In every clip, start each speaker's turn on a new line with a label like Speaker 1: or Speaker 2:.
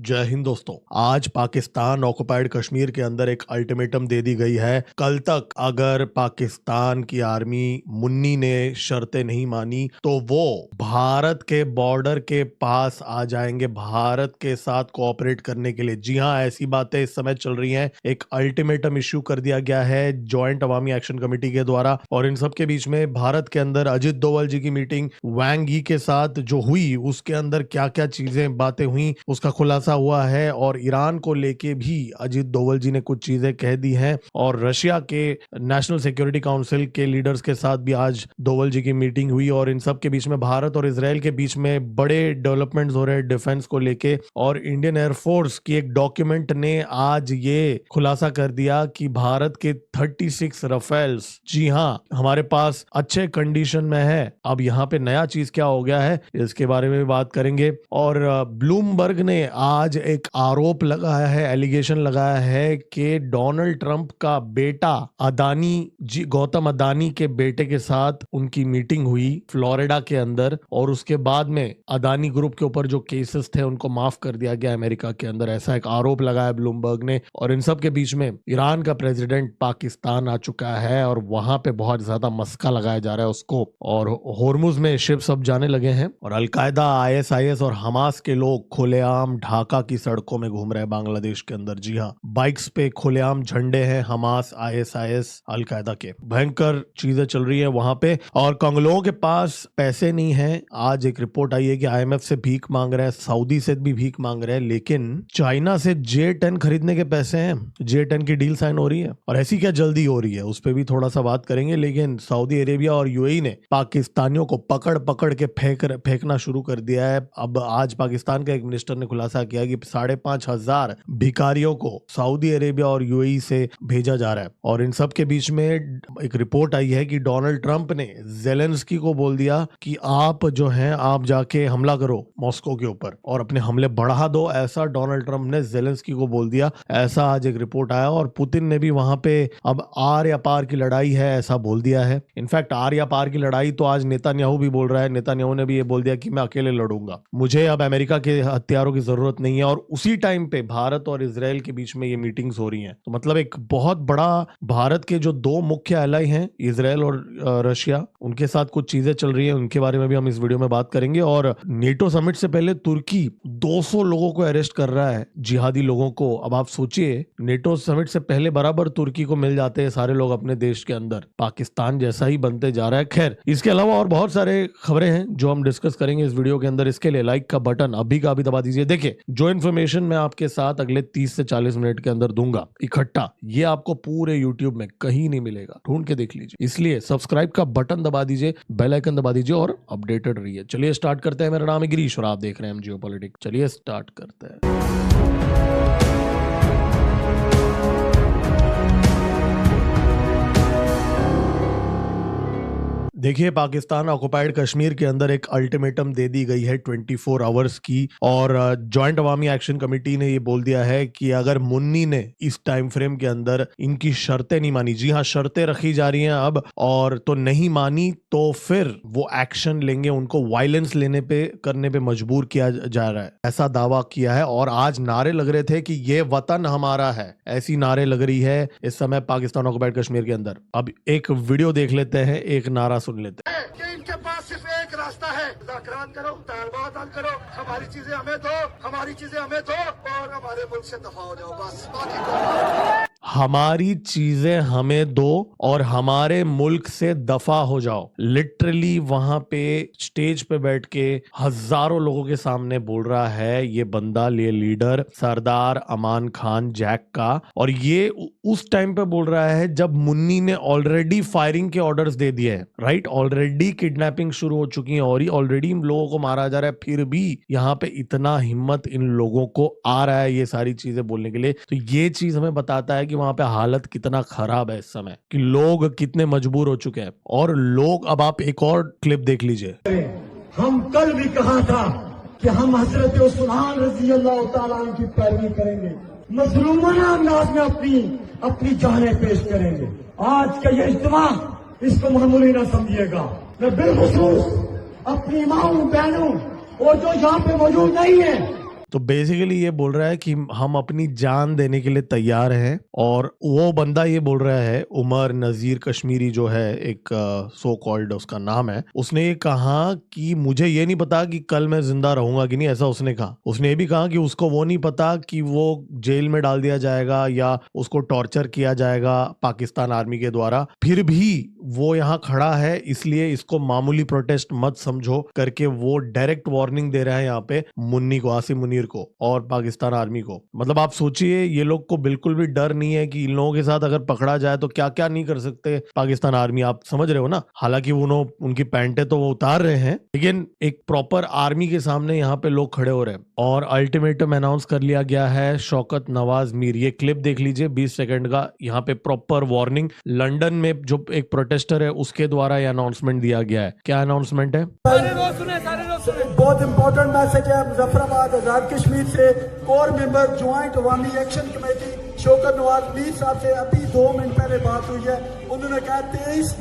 Speaker 1: जय हिंद दोस्तों। आज पाकिस्तान ऑक्युपाइड कश्मीर के अंदर एक अल्टीमेटम दे दी गई है। कल तक अगर पाकिस्तान की आर्मी मुन्नी ने शर्तें नहीं मानी तो वो भारत के बॉर्डर के पास आ जाएंगे भारत के साथ कोऑपरेट करने के लिए। जी हां, ऐसी बातें इस समय चल रही हैं। एक अल्टीमेटम इश्यू कर दिया गया है जॉइंट अवामी एक्शन कमेटी के द्वारा और इन सब के बीच में भारत के अंदर अजित डोवल जी की मीटिंग वांग यी के साथ जो हुई उसके अंदर क्या क्या चीजें बातें हुई उसका खुलासा हुआ है और ईरान को लेके भी अजित डोवल जी ने कुछ चीजें कह दी हैं और रशिया के नेशनल सिक्योरिटी काउंसिल के लीडर्स के साथ भी आज डोवल जी की मीटिंग हुई और इन सब के बीच में भारत और इजराइल के बीच में बड़े डेवलपमेंट्स हो रहे हैं डिफेंस को लेके। और इंडियन एयरफोर्स की एक डॉक्यूमेंट ने आज ये खुलासा कर दिया कि भारत के 36 राफेल्स, जी हां, हमारे पास अच्छे कंडीशन में है। अब यहाँ पे नया चीज क्या हो गया है इसके बारे में भी बात करेंगे। और ब्लूमबर्ग ने आज एक आरोप लगाया है, एलिगेशन लगाया है कि डोनाल्ड ट्रंप का बेटा अदानी जी, गौतम अदानी के बेटे के साथ उनकी मीटिंग हुई फ्लोरिडा के अंदर और उसके बाद में अदानी ग्रुप के ऊपर जो केसेस थे उनको माफ कर दिया गया अमेरिका के अंदर। ऐसा एक आरोप लगाया ब्लूमबर्ग ने। और इन सब के बीच में ईरान का प्रेसिडेंट पाकिस्तान आ चुका है और वहां पे बहुत ज्यादा मस्का लगाया जा रहा है उसको और होर्मुज में शिप्स अब जाने लगे हैं और अलकायदा, आईएसआईएस और हमास के लोग खुलेआम ढाका की सड़कों में घूम रहे हैं बांग्लादेश के अंदर। जी हाँ, बाइक्स पे खुलेआम झंडे हैं हमास, आईएसआईएस, अलकायदा के। भयंकर चीजें चल रही है वहां पे और कंगलों के पास पैसे नहीं है। आज एक रिपोर्ट आई है कि आईएमएफ से भीख मांग रहे हैं, सऊदी से भी भीख मांग रहे हैं, लेकिन चाइना से J-10 खरीदने के पैसे हैं। J-10 की डील साइन हो रही है और ऐसी क्या जल्दी हो रही है उस पर भी थोड़ा सा बात करेंगे। लेकिन सऊदी अरेबिया और यूएई ने पाकिस्तानियों को पकड़ पकड़ के फेंकना शुरू कर दिया है। अब आज पाकिस्तान का एक मिनिस्टर ने खुलासा किया कि 5,500 भिखारियों को सऊदी अरेबिया और यूएई से भेजा जा रहा है। और इन सब के बीच में एक रिपोर्ट आई है कि डोनाल्ड ट्रंप ने जेलेंस्की को बोल दिया कि आप जो हैं आप जाके हमला करो मॉस्को के ऊपर और अपने हमले बढ़ा दो, ऐसा डोनाल्ड ट्रंप ने जेलेंस्की को बोल दिया। ऐसा आज एक रिपोर्ट आया और पुतिन ने भी वहां पे अब आर या पार की लड़ाई है ऐसा बोल दिया है। इनफैक्ट आर या पार की लड़ाई तो आज नेतान्याहू भी बोल रहा है। नेतान्याहू ने भी ये बोल दिया कि मैं अकेले लड़ूंगा, मुझे अब अमेरिका के हथियारों की जरूरत नहीं है। और उसी टाइम पे भारत और इजराइल के बीच में ये मीटिंग्स हो रही हैं। तो मतलब एक बहुत बड़ा भारत के जो दो मुख्य एलाई हैं इजराइल और रशिया, उनके साथ कुछ चीजें चल रही है, उनके बारे में भी हम इस वीडियो में बात करेंगे। और नेटो समिट से पहले तुर्की 200 लोगों को अरेस्ट कर रहा है, जिहादी लोगों को। अब आप सोचिए, नेटो समिट से पहले बराबर तुर्की को मिल जाते हैं सारे लोग अपने देश के अंदर। पाकिस्तान जैसा ही बनते जा रहा है। खैर, इसके अलावा और बहुत सारे खबरें हैं जो हम डिस्कस करेंगे इस वीडियो के अंदर। इसके लिए लाइक का बटन अभी का अभी दबा दीजिए। देखिए, जो इन्फॉर्मेशन मैं आपके साथ अगले 30 से 40 मिनट के अंदर दूंगा इकट्ठा, ये आपको पूरे यूट्यूब में कहीं नहीं मिलेगा, ढूंढ के देख लीजिए। इसलिए सब्सक्राइब का बटन दबा दीजिए, बेल आइकन दबा दीजिए और अपडेटेड रहिए। चलिए स्टार्ट करते हैं। मेरा नाम है गिरीश और आप देख रहे हैं जियोपॉलिटिक्स। चलिए स्टार्ट करते हैं। देखिए, पाकिस्तान ऑक्युपाइड कश्मीर के अंदर एक अल्टीमेटम दे दी गई है 24 आवर्स की और जॉइंट अवामी एक्शन कमेटी ने ये बोल दिया है कि अगर मुन्नी ने इस टाइम फ्रेम के अंदर इनकी शर्तें नहीं मानी, जी हाँ, शर्तें रखी जा रही हैं अब, और तो नहीं मानी तो फिर वो एक्शन लेंगे, उनको वायलेंस करने पे मजबूर किया जा रहा है, ऐसा दावा किया है। और आज नारे लग रहे थे कि ये वतन हमारा है, ऐसी नारे लग रही है इस समय पाकिस्तान ऑक्युपाइड कश्मीर के अंदर। अब एक वीडियो देख लेते हैं, एक नारा सुन लेते हैं
Speaker 2: कि इनके पास सिर्फ एक रास्ता है, मुज़ाकरात करो, तालबात हल करो, हमारी चीजें हमें दो, हमारी चीजें हमें दो और हमारे मुल्क से दफा हो जाओ, बस बाकी को हमारी
Speaker 1: चीजें हमें दो और हमारे मुल्क से दफा हो जाओ। लिटरली वहां पे स्टेज पे बैठ के हजारों लोगों के सामने बोल रहा है ये बंदा, ये लीडर सरदार अमान खान जैक का। और ये उस टाइम पे बोल रहा है जब मुन्नी ने ऑलरेडी फायरिंग के ऑर्डर्स दे दिए हैं, राइट? ऑलरेडी किडनैपिंग शुरू हो चुकी है और ऑलरेडी इन लोगों को मारा जा रहा है, फिर भी यहाँ पे इतना हिम्मत इन लोगों को आ रहा है ये सारी चीजें बोलने के लिए। तो ये चीज हमें बताता है कि वहां पे हालत कितना खराब है इस समय, कि लोग कितने मजबूर हो चुके हैं। और लोग, अब आप एक और क्लिप देख लीजिए।
Speaker 3: हम कल भी कहा था कि हम हजरत उस्मान रजी अल्लाह तआला अन्हु की पैरवी करेंगे, मजलूमाना अंदाज में अपनी जानें पेश करेंगे। आज का ये इज्तिमा इसको मामूली ना समझिएगा। मैं बिलखुसूस अपनी माओं बहनों और जो यहाँ पे मौजूद नहीं है
Speaker 1: तो बेसिकली ये बोल रहा है कि हम अपनी जान देने के लिए तैयार हैं। और वो बंदा ये बोल रहा है, उमर नजीर कश्मीरी जो है, एक सो कॉल्ड उसका नाम है, उसने ये कहा कि मुझे ये नहीं पता कि कल मैं जिंदा रहूंगा कि नहीं, ऐसा उसने कहा। उसने ये भी कहा कि उसको वो नहीं पता कि वो जेल में डाल दिया जाएगा या उसको टॉर्चर किया जाएगा पाकिस्तान आर्मी के द्वारा, फिर भी वो यहाँ खड़ा है, इसलिए इसको मामूली प्रोटेस्ट मत समझो करके वो डायरेक्ट वार्निंग दे रहा है यहाँ पे मुन्नी को, आसिम मुनीर को और पाकिस्तान आर्मी को। मतलब आप सोचिए, ये लोग को बिल्कुल भी डर नहीं है कि इन लोगों के साथ अगर पकड़ा जाए तो क्या क्या नहीं कर सकते पाकिस्तान आर्मी, आप समझ रहे हो ना। हालांकि उनकी पैंटें तो वो उतार रहे हैं, लेकिन एक प्रॉपर आर्मी के सामने यहाँ पे लोग खड़े हो रहे हैं। और अल्टीमेटम अनाउंस कर लिया गया है शौकत नवाज मीर। ये क्लिप देख लीजिए 20 सेकंड का, यहाँ पे प्रॉपर वार्निंग लंदन में जो एक प्रोटेस्टर है उसके द्वारा ये अनाउंसमेंट दिया गया है। क्या अनाउंसमेंट है?
Speaker 3: बहुत इंपॉर्टेंट मैसेज है मुजफ्फराबाद आजाद कश्मीर से। कोर मेंबर ज्वाइंट अवामी एक्शन कमेटी शौकत नवाज मीर साहब से अभी 2 मिनट पहले बात हुई है। उन्होंने कहा 23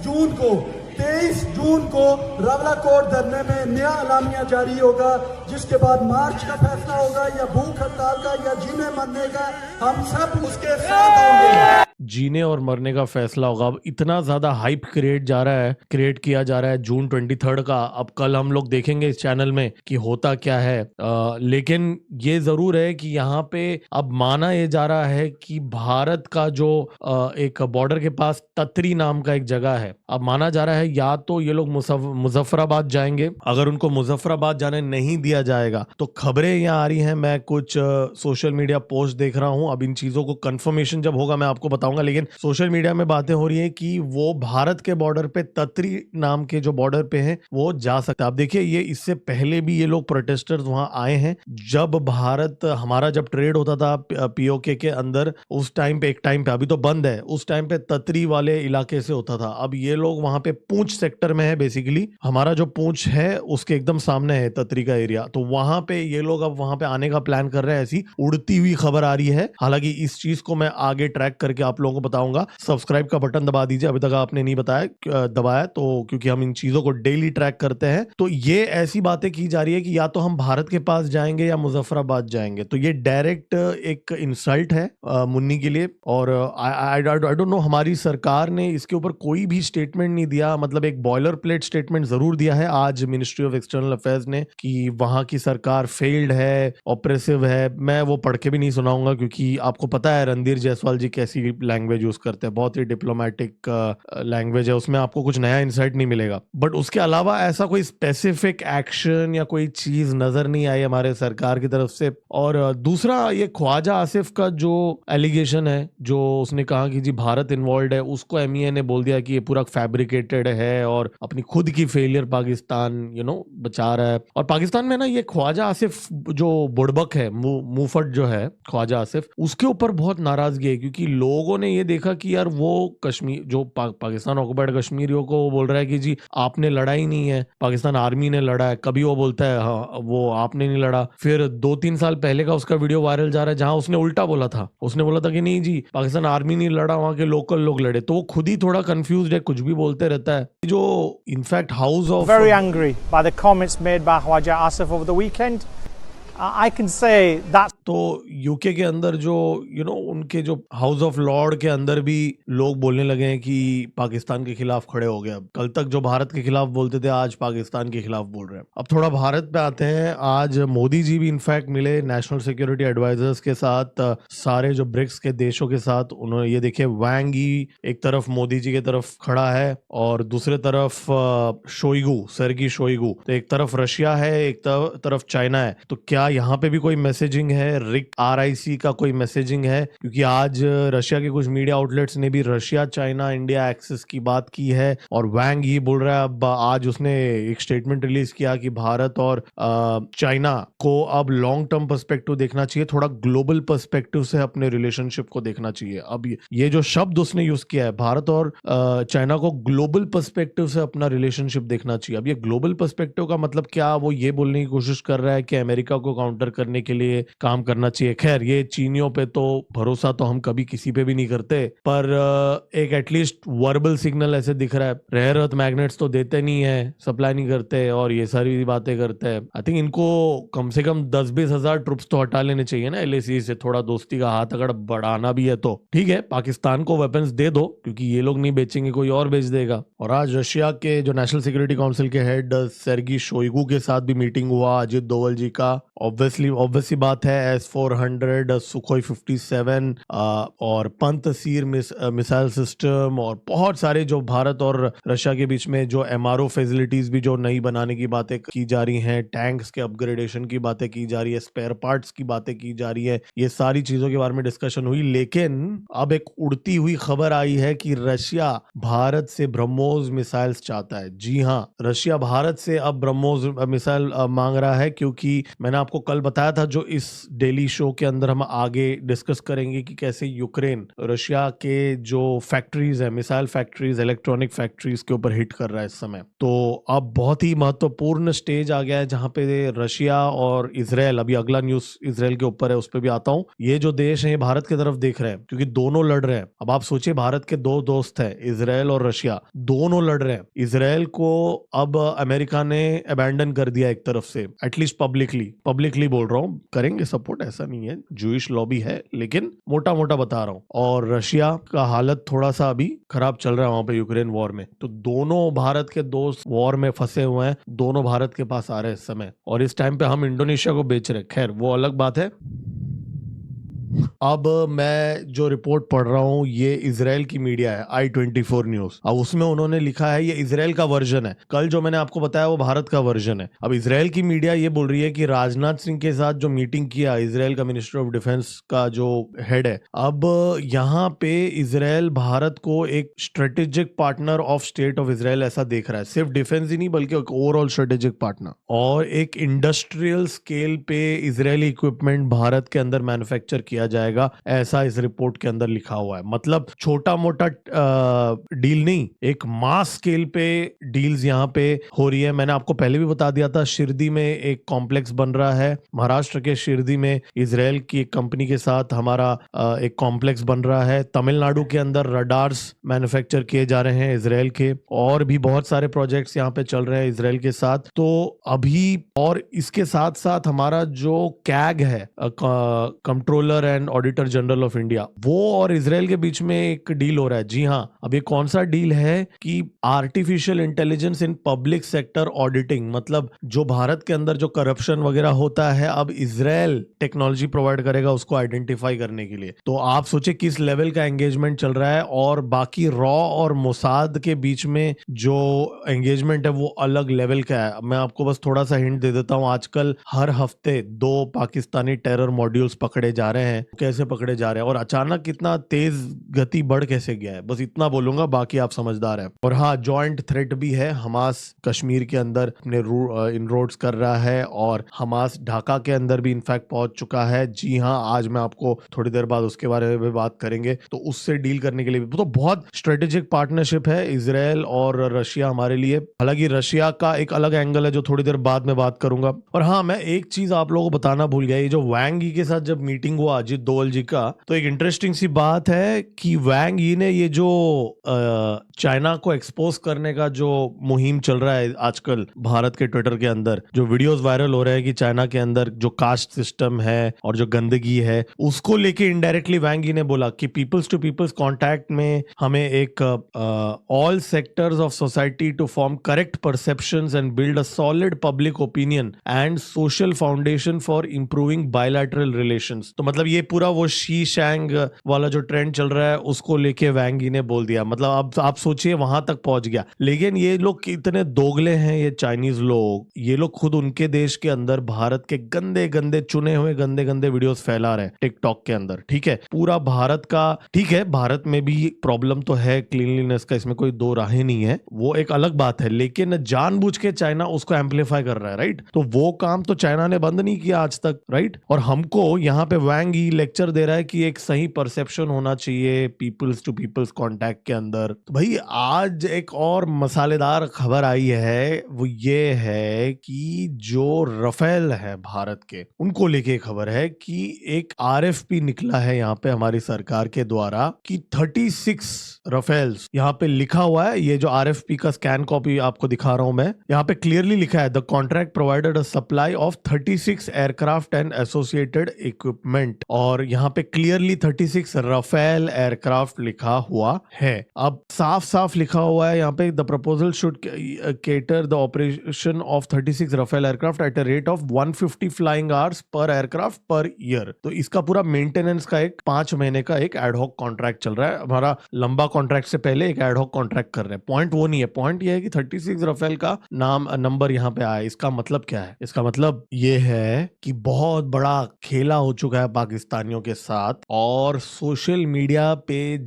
Speaker 3: जून को रावलाकोट धरने में नया एलामिया जारी होगा, जिसके बाद मार्च का फैसला होगा या भूख हड़ताल का या जीने मरने का, हम सब उसके साथ होंगे।
Speaker 1: जीने और मरने का फैसला होगा। अब इतना ज्यादा हाइप क्रिएट किया जा रहा है जून 23 का। अब कल हम लोग देखेंगे इस चैनल में कि होता क्या है। लेकिन ये जरूर है कि यहाँ पे अब माना ये जा रहा है कि भारत का जो एक बॉर्डर के पास ततरी नाम का एक जगह है, अब माना जा रहा है या तो ये लोग मुजफ्फराबाद जाएंगे। अगर उनको मुजफ्फराबाद जाने नहीं दिया जाएगा तो खबरें यहाँ आ रही हैं, मैं कुछ सोशल मीडिया पोस्ट देख रहा हूँ। अब इन चीजों को कंफर्मेशन जब होगा मैं आपको बताऊंगा, लेकिन सोशल मीडिया में बातें हो रही है कि वो भारत के बॉर्डर पे ततरी नाम के जो बॉर्डर पे हैं वो जा सकता है। आप देखिए, ये इससे पहले भी ये लोग प्रोटेस्टर्स वहां आए हैं। जब ट्रेड होता था पीओके के अंदर, उस टाइम पे, एक टाइम पे, अभी तो बंद है, उस टाइम पे ततरी वाले इलाके से होता था। अब ये लोग वहां पे पूंछ सेक्टर में है, बेसिकली हमारा जो पूंछ है उसके एकदम सामने है ततरी का एरिया, तो वहां पे ये लोग अब वहां पे आने का प्लान कर रहे हैं। ऐसी उड़ती हुई खबर आ रही है। हालांकि इस चीज को मैं आगे ट्रैक करके आप लोगों को बताऊंगा। सब्सक्राइब का बटन दबा दीजिए, अभी तक आपने नहीं दबाया तो, क्योंकि हम इन चीजों को डेली ट्रैक करते हैं। तो ये ऐसी बातें की जा रही है कि या तो हम भारत के पास जाएंगे या मुजफ्फराबाद जाएंगे। तो ये डायरेक्ट एक इंसल्ट है मुन्नी के लिए। और आई डोंट नो, हमारी सरकार ने इसके ऊपर कोई भी स्टेटमेंट नहीं दिया। मतलब एक बॉयलर प्लेट स्टेटमेंट जरूर दिया है आज मिनिस्ट्री ऑफ एक्सटर्नल अफेयर्स ने कि वहां की सरकार फेल्ड है, ऑपरेसिव है। मैं वो पढ़ के भी नहीं सुनाऊंगा, क्योंकि आपको पता है रणधीर जायसवाल जी कैसी लैंग्वेज यूज करते हैं, बहुत ही डिप्लोमेटिक लैंग्वेज है, उसमें आपको कुछ नया इंसाइट नहीं मिलेगा। बट उसके अलावा ऐसा कोई स्पेसिफिक एक्शन या कोई चीज नजर नहीं आई हमारे सरकार की तरफ से। और दूसरा, ये ख्वाजा आसिफ का जो एलिगेशन है, जो उसने कहा कि जी भारत इन्वॉल्व है, उसको एमईए ने बोल दिया कि ये पूरा फैब्रिकेटेड है और अपनी खुद की फेलियर पाकिस्तान बचा रहा है। और पाकिस्तान में ना ये ख्वाजा आसिफ जो बुड़बक है, मुफट जो है ख्वाजा आसिफ, उसके ऊपर बहुत नाराजगी है, क्योंकि लोगों ने ये देखा कि यार वो कश्मीर जो पाकिस्तान ऑक्युपाइड कश्मीरियों को वो बोल रहा है कि जी आपने लड़ाई नहीं है, पाकिस्तान आर्मी ने लड़ा है। कभी वो बोलता है हाँ वो आपने नहीं लड़ा। फिर 2-3 साल पहले का उसका वीडियो वायरल जा रहा है जहां उसने उल्टा बोला था। उसने बोला था कि नहीं जी पाकिस्तान आर्मी नहीं लड़ा, वहां के लोकल लोग लड़े। तो वो खुद ही थोड़ा कंफ्यूज्ड है, कुछ भी बोलते रहता है। जो in fact house of
Speaker 4: very angry by the comments made by Khwaja Asif over the weekend. I can say that.
Speaker 1: तो यूके के अंदर जो उनके जो हाउस ऑफ लॉर्ड के अंदर भी लोग बोलने लगे हैं कि पाकिस्तान के खिलाफ खड़े हो गए। अब कल तक जो भारत के खिलाफ बोलते थे, आज पाकिस्तान के खिलाफ बोल रहे हैं। अब थोड़ा भारत पे आते हैं। आज मोदी जी भी इनफैक्ट मिले नेशनल सिक्योरिटी एडवाइजर्स के साथ, सारे जो ब्रिक्स के देशों के साथ। उन्होंने ये देखिए, वांग यी एक तरफ मोदी जी की तरफ खड़ा है और दूसरे तरफ सर्गी शोइगु। तो एक तरफ रशिया है, एक तरफ चाइना है। तो क्या यहाँ पे भी कोई मैसेजिंग है? RIC का कोई मैसेजिंग है? क्योंकि आज रशिया के कुछ मीडिया आउटलेट्स ने भी रशिया चाइना इंडिया एक्सेस की बात की है। और वांग यी बोल रहा है, अब आज उसने एक स्टेटमेंट रिलीज किया कि भारत और चाइना को अब लॉन्ग टर्म पर्सपेक्टिव देखना चाहिए, थोड़ा ग्लोबल पर्सपेक्टिव से अपने रिलेशनशिप को देखना चाहिए। अब ये जो शब्द उसने यूज किया है, भारत और चाइना को ग्लोबल पर्सपेक्टिव से अपना रिलेशनशिप देखना चाहिए। अब ये ग्लोबल पर्सपेक्टिव का मतलब क्या? वो ये बोलने की कोशिश कर रहा है कि अमेरिका को काउंटर करने के लिए काम काम करना चाहिए। खैर ये चीनियों पे तो भरोसा तो हम कभी किसी पे भी नहीं करते, पर एक एटलीस्ट वर्बल सिग्नल ऐसे दिख रहा है। रेयर अर्थ मैग्नेट्स तो देते नहीं है, सप्लाई नहीं करते और ये सारी बातें करते हैं। आई थिंक इनको कम से कम 10-20 हजार ट्रुप्स तो हटा लेने चाहिए ना LAC से। थोड़ा दोस्ती का हाथ अगर बढ़ाना भी है तो ठीक है, पाकिस्तान को वेपन्स दे दो, क्योंकि ये लोग नहीं बेचेंगे, कोई और बेच देगा। और आज रशिया के जो नेशनल सिक्योरिटी काउंसिल के हेड सेर्गी शोइगु के साथ भी मीटिंग हुआ अजित डोवल जी का। ऑब्वियसली बात है, S-400 सुखोई 57 और पंतसीर मिसाइल सिस्टम और बहुत सारे जो भारत और रशिया के बीच में जो MRO फैसिलिटीज भी जो नई बनाने की बातें की जा रही हैं, टैंक्स के अपग्रेडेशन की बातें की जा रही है, स्पेयर पार्ट्स की बातें की जा रही है, ये सारी चीजों के बारे में डिस्कशन हुई। लेकिन अब एक उड़ती हुई खबर आई है कि रशिया भारत से ब्रह्मोस मिसाइल्स चाहता है। जी हाँ, रशिया भारत से अब ब्रह्मोस मिसाइल मांग रहा है, क्योंकि मैंने आपको कल बताया था जो इस डेली शो के अंदर हम आगे डिस्कस करेंगे कि कैसे यूक्रेन रशिया के जो फैक्ट्रीज है, मिसाइल फैक्ट्रीज, इलेक्ट्रॉनिक फैक्ट्रीज के ऊपर हिट कर रहा है इस समय। तो अब बहुत ही महत्वपूर्ण स्टेज आ गया है जहां पे रशिया और इजराइल, अभी अगला न्यूज इजराइल के ऊपर है, उस पर भी आता हूं। ये जो देश है ये भारत की तरफ देख रहे हैं, क्योंकि दोनों लड़ रहे हैं। अब आप सोचिए, भारत के दो दोस्त हैं, इजराइल और रशिया, दोनों लड़ रहे हैं। इजराइल को अब अमेरिका ने अबैंडन कर दिया एक तरफ से, एटलीस्ट पब्लिकली बोल रहा हूं, करेंगे सपोर्ट, ऐसा नहीं है, जूइश लॉबी है, लेकिन मोटा मोटा बता रहा हूं। और रशिया का हालत थोड़ा सा अभी खराब चल रहा है वहां पे यूक्रेन वॉर में। तो दोनों भारत के दोस्त वॉर में फंसे हुए हैं, दोनों भारत के पास आ रहे हैं इस समय, और इस टाइम पे हम इंडोनेशिया को बेच रहे हैं। खैर वो अलग बात है। अब मैं जो रिपोर्ट पढ़ रहा हूं ये इजराइल की मीडिया है, I24 न्यूज। अब उसमें उन्होंने लिखा है, ये इजराइल का वर्जन है, कल जो मैंने आपको बताया वो भारत का वर्जन है। अब इजराइल की मीडिया ये बोल रही है कि राजनाथ सिंह के साथ जो मीटिंग किया इजराइल का मिनिस्टर ऑफ डिफेंस का जो हेड है, अब यहाँ पे इजराइल भारत को एक strategic partner of state of Israel ऐसा देख रहा है, सिर्फ डिफेंस ही नहीं बल्कि ओवरऑल स्ट्रेटेजिक पार्टनर, और एक इंडस्ट्रियल स्केल पे इजरायली इक्विपमेंट भारत के अंदर मैन्युफैक्चर किया जाएगा, ऐसा इस रिपोर्ट के अंदर लिखा हुआ है। मतलब छोटा मोटा डील नहीं, एक मास स्केल पे डील्स यहाँ पे हो रही है। मैंने आपको पहले भी बता दिया था, शिरडी में एक कॉम्प्लेक्स बन रहा है, महाराष्ट्र के शिरडी में इजराइल की एक कंपनी के साथ हमारा एक कॉम्प्लेक्स बन रहा है। तमिलनाडु के अंदर रडार्स मैन्युफैक्चर किए जा रहे हैं इजराइल के, और भी बहुत सारे प्रोजेक्ट्स यहाँ पे चल रहे हैं इजराइल के साथ। तो अभी, और इसके साथ साथ हमारा जो कैग है, controller and auditor general of India, वो और इजराइल के बीच में एक डील हो रहा है। जी हाँ, अब ये कौन सा डील है कि artificial intelligence in public sector auditing, मतलब जो भारत के अंदर जो करप्शन वगैरह होता है, अब इजराइल टेक्नोलॉजी प्रोवाइड करेगा उसको आइडेंटिफाई करने के लिए। तो आप सोचिए किस लेवल का एंगेजमेंट चल रहा है। और बाकी रॉ और मोसाद के बीच में जो एंगेजमेंट है वो अलग लेवल का है। मैं आपको बस थोड़ा सा हिंट दे देता हूं, आजकल हर हफ्ते 2 पाकिस्तानी टेरर मॉड्यूल्स पकड़े जा रहे हैं। कैसे पकड़े जा रहे हैं और अचानक कितना तेज गति बढ़ कैसे गया है, बस इतना बोलूंगा, बाकी आप समझदार हैं। और हाँ, जॉइंट थ्रेट भी है, हमास कश्मीर के अंदर अपने इनरोड्स कर रहा है, और हमास ढाका के अंदर भी इनफैक्ट पहुंच चुका है। जी हाँ, आज मैं आपको थोड़ी देर बाद उसके बारे में बात करेंगे। तो उससे डील करने के लिए भी तो बहुत स्ट्रेटेजिक पार्टनरशिप है इजराइल और रशिया हमारे लिए। हालांकि रशिया का एक अलग एंगल है जो थोड़ी देर बाद में बात करूंगा। और हाँ, मैं एक चीज आप लोगों को बताना भूल गया, ये जो वैंग यी के साथ जब मीटिंग हुआ अजित डोवल जी का, तो एक इंटरेस्टिंग सी बात है कि वैंग यी ने ये जो चाइना को एक्सपोज करने का जो मुहिम चल रहा है आजकल भारत के ट्विटर के अंदर, जो वीडियोस वायरल हो रहे हैं कि चाइना के अंदर जो कास्ट सिस्टम है और जो गंदगी है, उसको लेके इनडायरेक्टली वैंग यी ने बोला कि पीपल्स टू पीपल्स कॉन्टैक्ट में हमें एक all sectors of society to form correct perceptions and build a solid public opinion and social foundation for improving bilateral relations. तो मतलब ये पूरा वो शी शैंग वाला जो ट्रेंड चल रहा है उसको लेके वैंग यी ने बोल दिया। मतलब अब आप सोचिए वहां तक पहुंच गया। लेकिन ये लोग कितने दोगले हैं ये चाइनीज लोग, ये लोग खुद उनके देश के अंदर भारत के गंदे गंदे चुने हुए गंदे गंदे वीडियोस फैला रहे हैं टिकटॉक के अंदर। ठीक है, पूरा भारत का, ठीक है, भारत में भी प्रॉब्लम तो है क्लीनलीनेस का, इसमें कोई दो राहें नहीं है, वो एक अलग बात है, लेकिन जानबूझ के चाइना उसको एम्पलीफाई कर रहा है, राइट। तो वो काम तो चाइना ने बंद नहीं किया आज तक, राइट। और हमको यहाँ पे वैंग यी लेक्चर लेक्चर दे रहा है कि एक सही परसेप्शन होना चाहिए पीपल्स टू पीपल्स कांटेक्ट के अंदर। तो भाई आज एक और मसालेदार खबर आई है, वो ये है कि जो रफेल है भारत के, उनको लेके खबर है कि एक आरएफपी निकला है यहाँ पे हमारी सरकार के द्वारा कि 36 रफेल्स, यहाँ पे लिखा हुआ है, ये जो आरएफपी का स्कैन कॉपी आपको दिखा रहा हूं मैं, यहाँ पे क्लियरली लिखा है the contract provided a supply of 36 aircraft and associated equipment, और यहाँ पे क्लियरली 36 रफेल एयरक्राफ्ट लिखा हुआ है। अब साफ साफ लिखा हुआ है यहाँ पे the proposal should cater the operation of 36 Rafale aircraft at a rate of 150 flying hours per aircraft per year. तो इसका पूरा मेंटेनेंस का एक 5 महीने का एक एडहॉक कॉन्ट्रैक्ट चल रहा है। हमारा लंबा कॉन्ट्रैक्ट से पहले एक एडहॉक कॉन्ट्रैक्ट कर रहे हैं। पॉइंट वो नहीं है, पॉइंट ये है कि 36 रफेल का नंबर यहाँ पे आया। इसका मतलब क्या है? इसका मतलब ये है कि बहुत बड़ा खेला हो चुका है पाकिस्तानियों के साथ, और सोशल मीडिया पे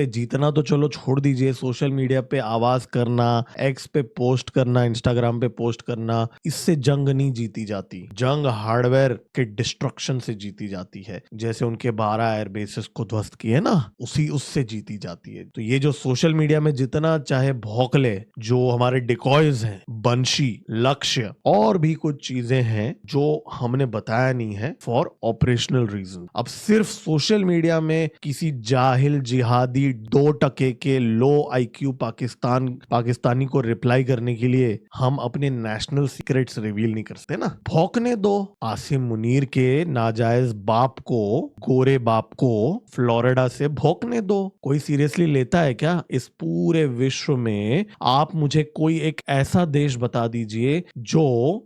Speaker 1: जीतना तो चलो छोड़ दीजिए, सोशल मीडिया पे आवाज करना, एक्स पे पोस्ट करना, इंस्टाग्राम पे पोस्ट करना, इससे जंग नहीं जीती जाती। जंग हार्डवेयर के डिस्ट्रक्शन से जीती जाती है। जैसे उनके 12 एयरबेसेस को ध्वस्त किए ना, उससे जीती जाती है। तो ये जो सोशल मीडिया में जितना चाहे भौंकले, जो हमारे डिकॉयज हैं, बंशी, लक्ष्य और भी कुछ चीजें हैं जो हमने बताया नहीं है फॉर ऑपरेशनल रीजन। अब सिर्फ सोशल मीडिया में किसी जाहिल जिहादी 2% के लो आईक्यू पाकिस्तानी को रिप्लाई करने के लिए हम अपने नेशनल सीक्रेट्स रिवील नहीं कर सकते ना। भौंकने दो। आसिम मुनीर के नाजायज बाप को, गोरे बाप को फ्लोरिडा से भौंकने दो। कोई सीरियसली लेता है क्या? इस पूरे विश्व में आप मुझे कोई एक ऐसा देश बता दीजिए जो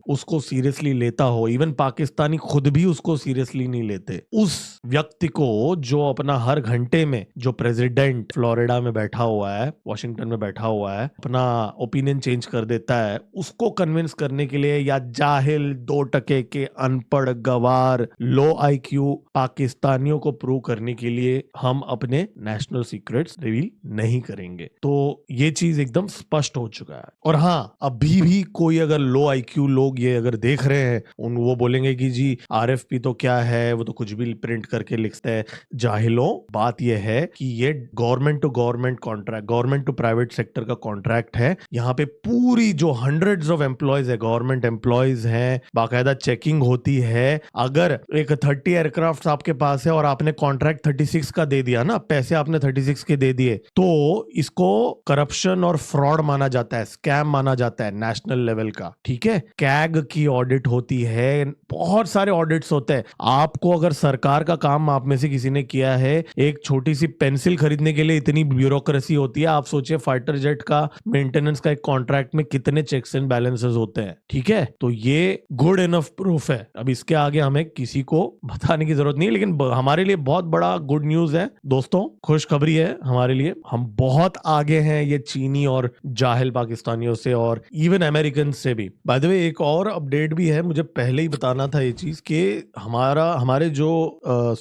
Speaker 1: उसको सीरियसली लेता हो। इवन पाकिस्तानी खुद भी उसको सीरियसली नहीं लेते। उस व्यक्ति को जो अपना हर घंटे में, जो प्रेसिडेंट फ्लोरिडा में बैठा हुआ है, वॉशिंगटन में बैठा हुआ है, अपना ओपिनियन चेंज कर देता है, उसको कन्विंस करने के लिए या जाहिल 2% के अनपढ़ गवार लो आईक्यू पाकिस्तानियों को प्रूव करने के लिए हम अपने नेशनल सीक्रेट्स रिवील नहीं करेंगे। तो ये चीज एकदम स्पष्ट हो चुका है। और हाँ, अभी भी कोई अगर लो आईक्यू लोग ये अगर देख रहे हैं, वो बोलेंगे कि जी आरएफपी तो क्या है, वो तो कुछ भी प्रिंट करके लिखते हैं। जाहिलों, बात ये है कि ये government to government contract, government to private sector का कॉन्ट्रैक्ट है। यहाँ पे पूरी जो हंड्रेड्स ऑफ एम्प्लॉयज है, गवर्नमेंट एम्प्लॉयज हैं, बाकायदा चेकिंग होती है। अगर एक 30 एयरक्राफ्ट आपके पास है और आपने कॉन्ट्रैक्ट 36 का दे दिया ना, पैसे आपने 36 के दे दिए, तो इसको करप्शन और फ्रॉड माना जाता है, स्कैम माना जाता है नेशनल लेवल का। ठीक है, कैग की ऑडिट होती है, बहुत सारे ऑडिट्स होते हैं। आपको अगर सरकार का काम आप में से किसी ने किया है, एक छोटी सी पेंसिल खरीदने के लिए इतनी ब्यूरोक्रेसी होती है। आप सोचिए फाइटर जेट का मेंटेनेंस का एक कॉन्ट्रैक्ट में कितने चेक्स एंड बैलेंसेस होते हैं। ठीक है, तो ये गुड इनफ प्रूफ है। अब इसके आगे हमें किसी को बताने की जरूरत नहीं, लेकिन हमारे लिए बहुत बड़ा गुड न्यूज है दोस्तों, खुशखबरी है हमारे लिए। हम बहुत आगे हैं ये चीनी और जाहिल पाकिस्तानियों से, और इवन अमेरिकन से भी। बाय द वे, एक और अपडेट भी है, मुझे पहले ही बताना था ये चीज कि हमारे जो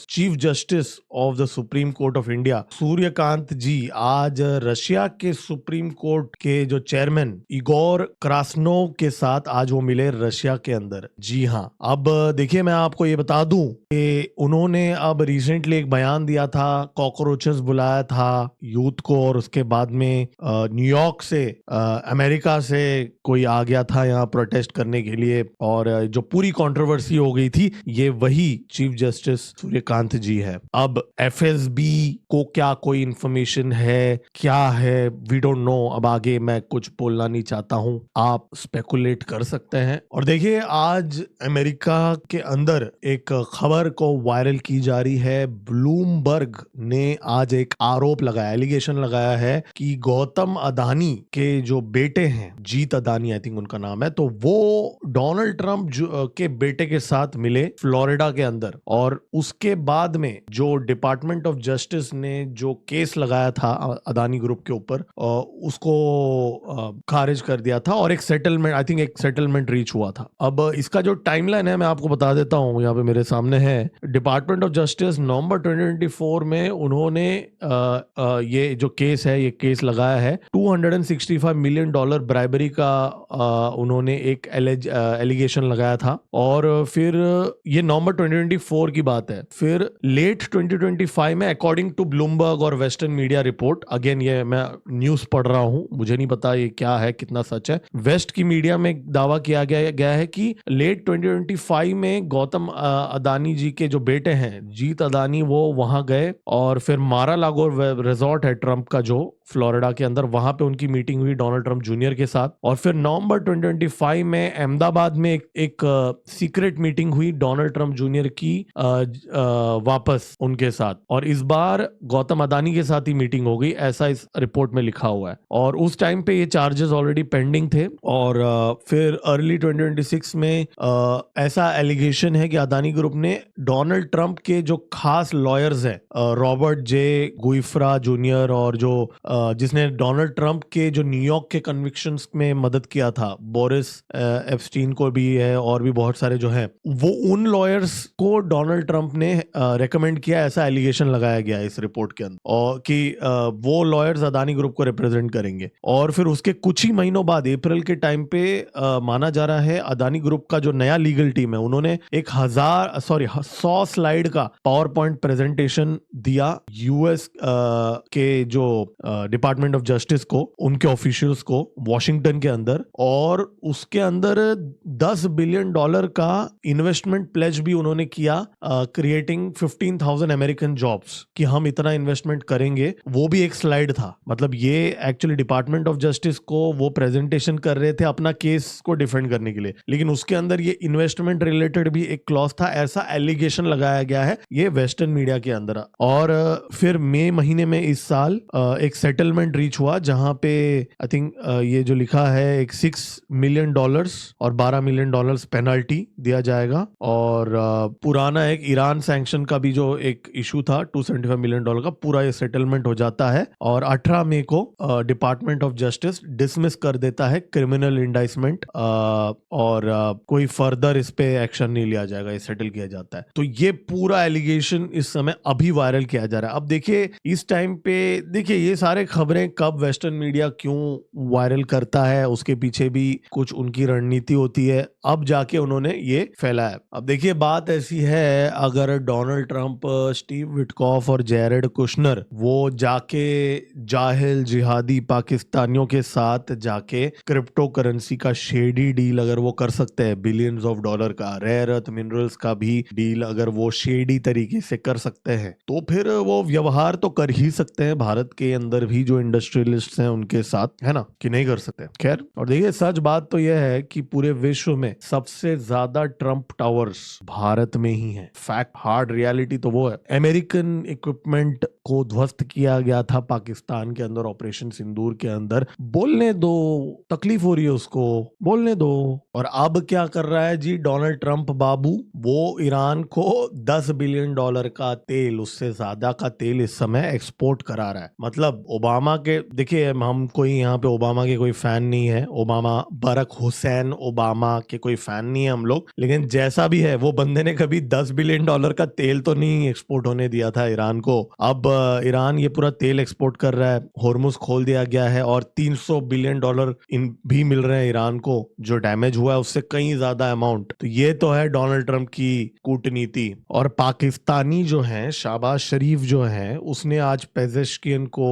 Speaker 1: chief justice of the Supreme Court of India Suryakant ji आज रशिया के सुप्रीम कोर्ट के जो चेयरमैन इगोर क्रासनोव के साथ आज वो मिले रशिया के अंदर। जी हाँ, अब देखिए मैं आपको ये बता दूं कि उन्होंने अब रिसेंटली एक बयान दिया था, कॉकरोचेस बुलाया था यूथ को, और उसके बाद में न्यूयॉर्क से, अमेरिका से कोई आ गया था यहाँ प्रोटेस्ट करने के लिए, और जो पूरी कंट्रोवर्सी हो गई थी, ये वही चीफ जस्टिस सूर्यकांत जी है। अब एफएसबी को क्या कोई इंफॉर्मेशन है, क्या है, वी डोंट नो। अब आगे मैं कुछ बोलना नहीं चाहता हूं, आप स्पेकुलेट कर सकते हैं। और देखिए, आज अमेरिका के अंदर एक खबर को वायरल की जा रही है। ब्लूमबर्ग ने आज एक आरोप लगाया, एलिगेशन लगाया है कि गौतम अदानी के जो बेटे हैं, जीत अदानी आई थिंक उनका नाम है, तो वो डोनाल्ड ट्रंप के बेटे के साथ मिले फ्लोरिडा के अंदर, और उसके बाद में जो डिपार्टमेंट ऑफ जस्टिस ने जो केस लगाया था अदानी ग्रुप के ऊपर, उसको खारिज कर दिया था, और एक सेटलमेंट, आई थिंक एक सेटलमेंट रीच हुआ था। अब इसका जो टाइमलाइन है मैं आपको बता देता हूं, यहाँ पे मेरे सामने है। डिपार्टमेंट ऑफ जस्टिस नवंबर 2024 में उन्होंने ये जो केस है, ये केस लगाया है। $265 मिलियन ब्राइबरी का उन्होंने एक एलिगेशन लगाया था, और फिर ये नवंबर नवंबर 2024 की बात है। फिर लेट 2025 में अकॉर्डिंग टू ब्लूमबर्ग और वेस्टर्न मीडिया रिपोर्ट, अगेन ये मैं न्यूज पढ़ रहा हूं, मुझे नहीं पता ये क्या है, कितना सच है, वेस्ट की मीडिया में दावा किया गया है कि लेट 2025 में गौतम अदानी जी के जो बेटे हैं जीत अदानी, वो वहां गए और फिर मारा लागो रिजॉर्ट है ट्रंप का जो फ्लोरिडा के अंदर, वहां पे उनकी मीटिंग हुई डोनाल्ड ट्रंप जूनियर के साथ। और फिर नवंबर 2025 में अहमदाबाद में एक सीक्रेट मीटिंग हुई डोनाल्ड ट्रंप जूनियर की वापस उनके साथ, और इस बार गौतम अदानी के साथ ही मीटिंग हो गई, ऐसा इस रिपोर्ट में लिखा हुआ है। और उस टाइम पे ये चार्जेस ऑलरेडी पेंडिंग थे। और फिर अर्ली 2026 में ऐसा एलिगेशन है कि अदानी ग्रुप ने डोनाल्ड ट्रंप के जो खास लॉयर्स हैं, रॉबर्ट जे गुइफ्रा जूनियर, और जो जिसने डोनाल्ड ट्रंप के जो न्यूयॉर्क के कन्विक्शंस में मदद किया था, बोरिस एप्स्टीन को भी है और भी बहुत सारे जो हैं, वो उन लॉयर्स को डोनाल्ड ट्रंप ने रेकमेंड किया, ऐसा एलिगेशन लगाया गया इस रिपोर्ट के अंदर, और कि वो लॉयर्स अदानी ग्रुप को रिप्रेजेंट करेंगे। और फिर उसके कुछ ही महीनों बाद अप्रैल के टाइम पे माना जा रहा है अदानी ग्रुप का जो नया लीगल टीम है, उन्होंने 100 स्लाइड का पावर पॉइंट प्रेजेंटेशन दिया यूएस के जो डिपार्टमेंट ऑफ जस्टिस को, उनके ऑफिशियल्स को वॉशिंगटन के अंदर, और उसके अंदर $10 बिलियन का इन्वेस्टमेंट प्लेज भी उन्होंने किया, क्रिएटिंग 15,000 अमेरिकन जॉब्स, कि हम इतना इन्वेस्टमेंट करेंगे। वो भी एक स्लाइड था, मतलब ये एक्चुअली डिपार्टमेंट ऑफ जस्टिस को वो प्रेजेंटेशन कर रहे थे अपना केस को डिफेंड करने के लिए, लेकिन उसके अंदर ये इन्वेस्टमेंट रिलेटेड भी एक क्लॉज था, ऐसा एलिगेशन लगाया गया है ये वेस्टर्न मीडिया के अंदर। और फिर मई महीने में इस साल एक सेटलमेंट रीच हुआ, जहां पे आई थिंक ये जो लिखा है एक $6 मिलियन और $12 मिलियन पेनल्टी दिया जाएगा। और पुराना एक ईरान सैंक्शन का भी जो एक इशू था $275 मिलियन का, पूरा ये सेटलमेंट हो जाता है। और 18 मई को डिपार्टमेंट ऑफ जस्टिस डिसमिस कर देता है क्रिमिनल इंडाइसमेंट, और कोई फर्दर इस पे एक्शन नहीं लिया जाएगा, ये सेटल किया जाता है। तो ये पूरा एलिगेशन इस समय अभी वायरल किया जा रहा है। अब देखिए इस टाइम पे, देखिए ये सारे खबरें कब वेस्टर्न मीडिया क्यों वायरल करता है, उसके पीछे भी कुछ उनकी रणनीति होती है, अब जाके उन्होंने ये फैलाया। अब देखिए बात ऐसी है, अगर डोनाल्ड ट्रंप, स्टीव विटकॉफ और जैरेड कुशनर वो जाके जाहिल जिहादी पाकिस्तानियों के साथ जाके क्रिप्टो करेंसी का शेडी डील अगर वो कर सकते हैं, बिलियंस ऑफ डॉलर का, रेयर अर्थ मिनरल्स का भी डील अगर वो शेडी तरीके से कर सकते हैं, तो फिर वो व्यवहार तो कर ही सकते हैं भारत के अंदर भी जो इंडस्ट्रियलिस्ट हैं उनके साथ, है ना, कि नहीं कर सकते। खैर, और देखिए सच बात तो यह है कि पूरे विश्व में सबसे ज्यादा ट्रंप टावर्स भारत में ही है। फैक्ट, हार्ड रियलिटी तो वो है। अमेरिकन इक्विपमेंट को ध्वस्त किया गया था पाकिस्तान के अंदर, ऑपरेशन सिंदूर के अंदर। बोलने दो, तकलीफ हो रही है उसको, बोलने दो। और अब क्या कर रहा है जी डोनाल्ड ट्रंप बाबू, वो ईरान को $10 बिलियन का तेल, उससे ज्यादा का तेल इस समय एक्सपोर्ट करा रहा है। मतलब ओबामा के, देखिए हम कोई यहाँ पे ओबामा के कोई फैन नहीं है, ओबामा, बराक हुसैन ओबामा के कोई फैन नहीं है हम लोग, लेकिन जैसा भी है वो बंदे ने कभी $10 बिलियन का तेल तो नहीं एक्सपोर्ट होने दिया था ईरान को। अब ईरान ये पूरा तेल एक्सपोर्ट कर रहा है, होर्मुज खोल दिया गया है, और $300 बिलियन भी मिल रहे हैं ईरान को, जो डैमेज हुआ है उससे कहीं ज्यादा अमाउंट। तो ये तो है डोनाल्ड ट्रंप की कूटनीति। और पाकिस्तानी जो है, शाहबाज शरीफ जो है, उसने आज पेजेश्कियन को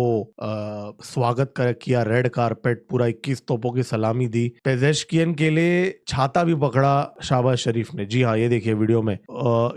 Speaker 1: स्वागत किया, रेड कारपेट, पूरा 21 तोपों की सलामी दी। पेजेश्कियन के लिए छाता भी पकड़ा शाहबाज शरीफ ने। जी हाँ, ये देखिए वीडियो में,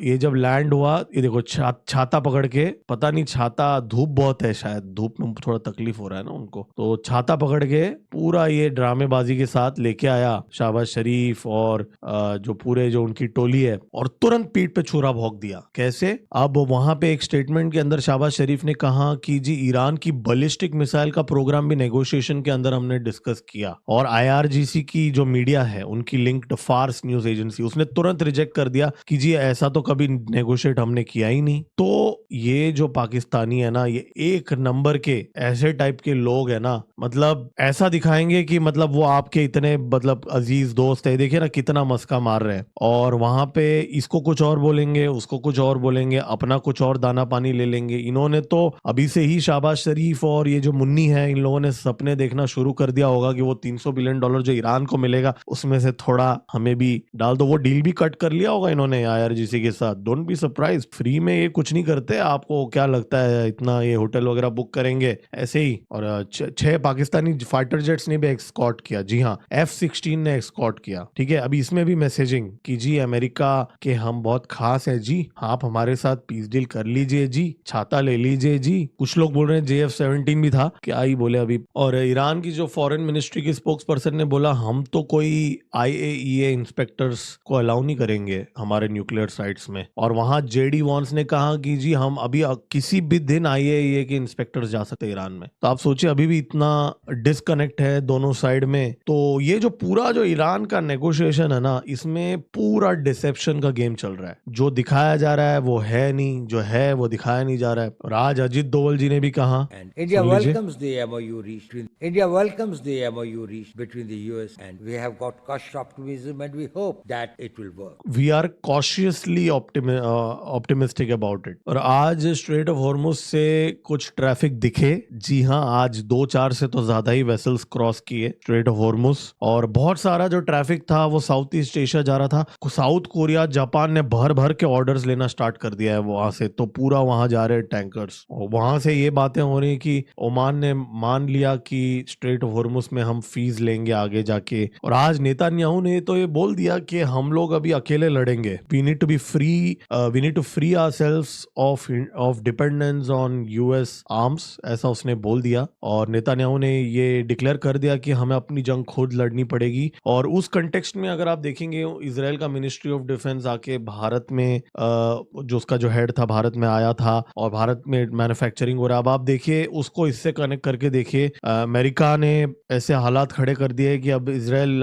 Speaker 1: ये जब लैंड हुआ, ये देखो छाता पकड़ के, पता नहीं छाता, धूप बहुत है शायद, धूप में थोड़ा तकलीफ हो रहा है ना उनको, तो छाता पकड़ के पूरा ये ड्रामेबाजी के साथ लेके आया शाहबाज शरीफ और जो उनकी टोली है, और तुरंत पीठ पे छुरा भोंक दिया। कैसे? अब वहां पे एक स्टेटमेंट के अंदर शाहबाज शरीफ ने कहा कि जी ईरान की बैलिस्टिक मिसाइल का प्रोग्राम भी नेगोशिएशन के अंदर हमने डिस्कस किया, और IRGC की जो मीडिया है उनकी लिंक्ड फार्स न्यूज एजेंसी, उसने तुरंत रिजेक्ट कर दिया कि जी ऐसा तो कभी नेगोशिएट हमने किया ही नहीं। तो ये जो पाकिस्तानी है ना, ये एक नंबर के ऐसे टाइप के लोग है ना, मतलब ऐसा दिखाएंगे कि मतलब वो आपके इतने मतलब अजीज दोस्त है, देखिए ना कितना मस्का मार रहे हैं, और वहां पे इसको कुछ और बोलेंगे, उसको कुछ और बोलेंगे, अपना कुछ और दाना पानी ले लेंगे। इन्होंने तो अभी से ही शाहबाज शरीफ और ये जो मुन्नी है, इन लोगों ने सपने देखना शुरू कर दिया होगा कि वो $300 बिलियन जो ईरान को मिलेगा उसमें से थोड़ा हमें भी डाल दो। वो डील भी कट कर लिया होगा इन्होंने IRGC के साथ। डोंट बी सरप्राइज, फ्री में ये कुछ नहीं करते। आपको क्या लगता है इतना ये होटल वगैरह बुक करेंगे ऐसे ही? और 6 पाकिस्तानी फाइटर जेट्स ने भी एक्सकॉर्ट किया। जी हाँ, F-16 ने एक्सकॉर्ट किया। ठीक है, अभी इसमें भी मैसेजिंग कि जी अमेरिका के हम बहुत खास है जी, आप हमारे साथ पीस डील कर लीजिए जी, छाता ले लीजिए जी। कुछ लोग बोल रहे हैं JF-17 भी था, क्या ही बोले अभी। और ईरान की जो फॉरेन मिनिस्ट्री की स्पोक्स पर्सन ने बोला हम तो कोई IAEA इंस्पेक्टर्स को अलाउ नहीं करेंगे हमारे न्यूक्लियर साइट्स में। और वहां JD वॉन्स ने कहा कि जी हम अभी किसी भी दिन IAEA के इंस्पेक्टर्स जा सकते हैं ईरान में। तो आप सोचिए अभी भी इतना डिस्कनेक्ट है दोनों साइड में। तो ये जो पूरा जो ईरान का नेगोशिएशन है ना, इसमें पूरा डिसेप्शन का गेम चल रहा है। जो दिखाया जा रहा है वो है नहीं, जो है वो दिखाया नहीं जा रहा है। और आज अजित डोवल जी ने भी कहा,
Speaker 5: And India
Speaker 1: सुन लीजिए।
Speaker 5: welcomes the MOU reached. India welcomes the MOU reached between the US, and we have got cautious optimism, and we hope that it will work.
Speaker 1: We are cautiously optimistic about it. और आज straight of Hormuz से कुछ traffic दिखे। जी हाँ, आज 2-4 से तो ज्यादा ही वेसल्स क्रॉस किए स्ट्रेट ऑफ हॉर्मुज। और बहुत सारा जो ट्रैफिक था वो साउथ ईस्ट एशिया जा रहा था। साउथ कोरिया, जापान ने भर भर के ऑर्डर्स लेना स्टार्ट कर दिया है वहां से, तो पूरा वहां जा रहे टैंकर्स। और वहां से ये बातें हो रही कि ओमान ने मान लिया कि स्ट्रेट ऑफ हॉर्मुज में हम फीस लेंगे आगे जाके। और आज नेतान्याहू ने तो ये बोल दिया कि हम लोग अभी अकेले लड़ेंगे। We need to be free, we need to free ourselves of dependence on US arms, ऐसा उसने बोल दिया। और नेतान्याहू ने ये डिक्लेयर कर दिया कि हमें अपनी जंग खुद लड़नी पड़ेगी। और उस कंटेक्स्ट में अगर आप देखेंगे, इजराइल का मिनिस्ट्री ऑफ डिफेंस आके भारत में जो उसका जो हेड था भारत में आया था, और भारत में मैन्युफैक्चरिंग हो रहा है। अब आप देखिए उसको इससे कनेक्ट करके देखिए, अमेरिका ने ऐसे हालात खड़े कर दिए कि अब इजराइल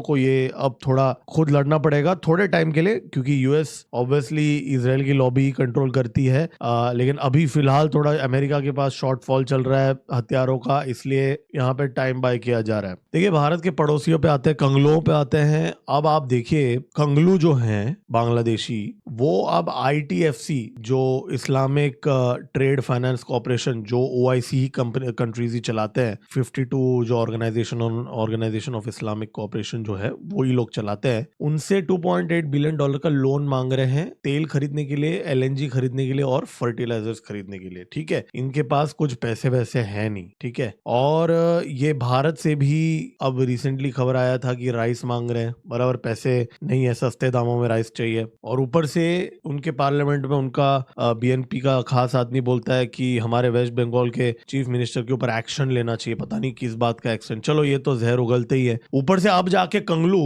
Speaker 1: को ये अब थोड़ा खुद लड़ना पड़ेगा थोड़े टाइम के लिए, क्योंकि US ऑब्वियसली इजराइल की लॉबी कंट्रोल करती है। लेकिन अभी फिलहाल थोड़ा अमेरिका के पास शॉर्टफॉल चल रहा है हथियारों का, इसलिए यहाँ पे टाइम बाय किया जा रहा है। देखिए भारत के पड़ोसियों पे आते हैं, कंगलुओं पे आते हैं। अब आप देखिए कंगलू जो हैं बांग्लादेशी, वो अब ITFC जो इस्लामिक ट्रेड फाइनेंस कॉर्पोरेशन, जो OIC कंट्रीज ही चलाते हैं, 52 जो ऑर्गेनाइजेशन ऑफ इस्लामिक कॉर्पोरेशन जो है वो ही लोग चलाते हैं, उनसे $2.8 बिलियन का लोन मांग रहे हैं तेल खरीदने के लिए, LNG खरीदने के लिए और फर्टिलाइजर्स खरीदने के लिए। ठीक है, इनके पास कुछ पैसे वैसे है नहीं। ठीक है, और ये भारत से भी अब रिसेंटली खबर आया था कि राइस मांग रहे हैं, बराबर पैसे नहीं है, सस्ते दामों में राइस चाहिए। और ऊपर से उनके पार्लियामेंट में उनका BNP का खास आदमी बोलता है कि हमारे वेस्ट बंगाल के चीफ मिनिस्टर के ऊपर एक्शन लेना चाहिए। पता नहीं किस बात का एक्शन, चलो ये तो जहर उगलते ही है। ऊपर से अब जाके कंगलू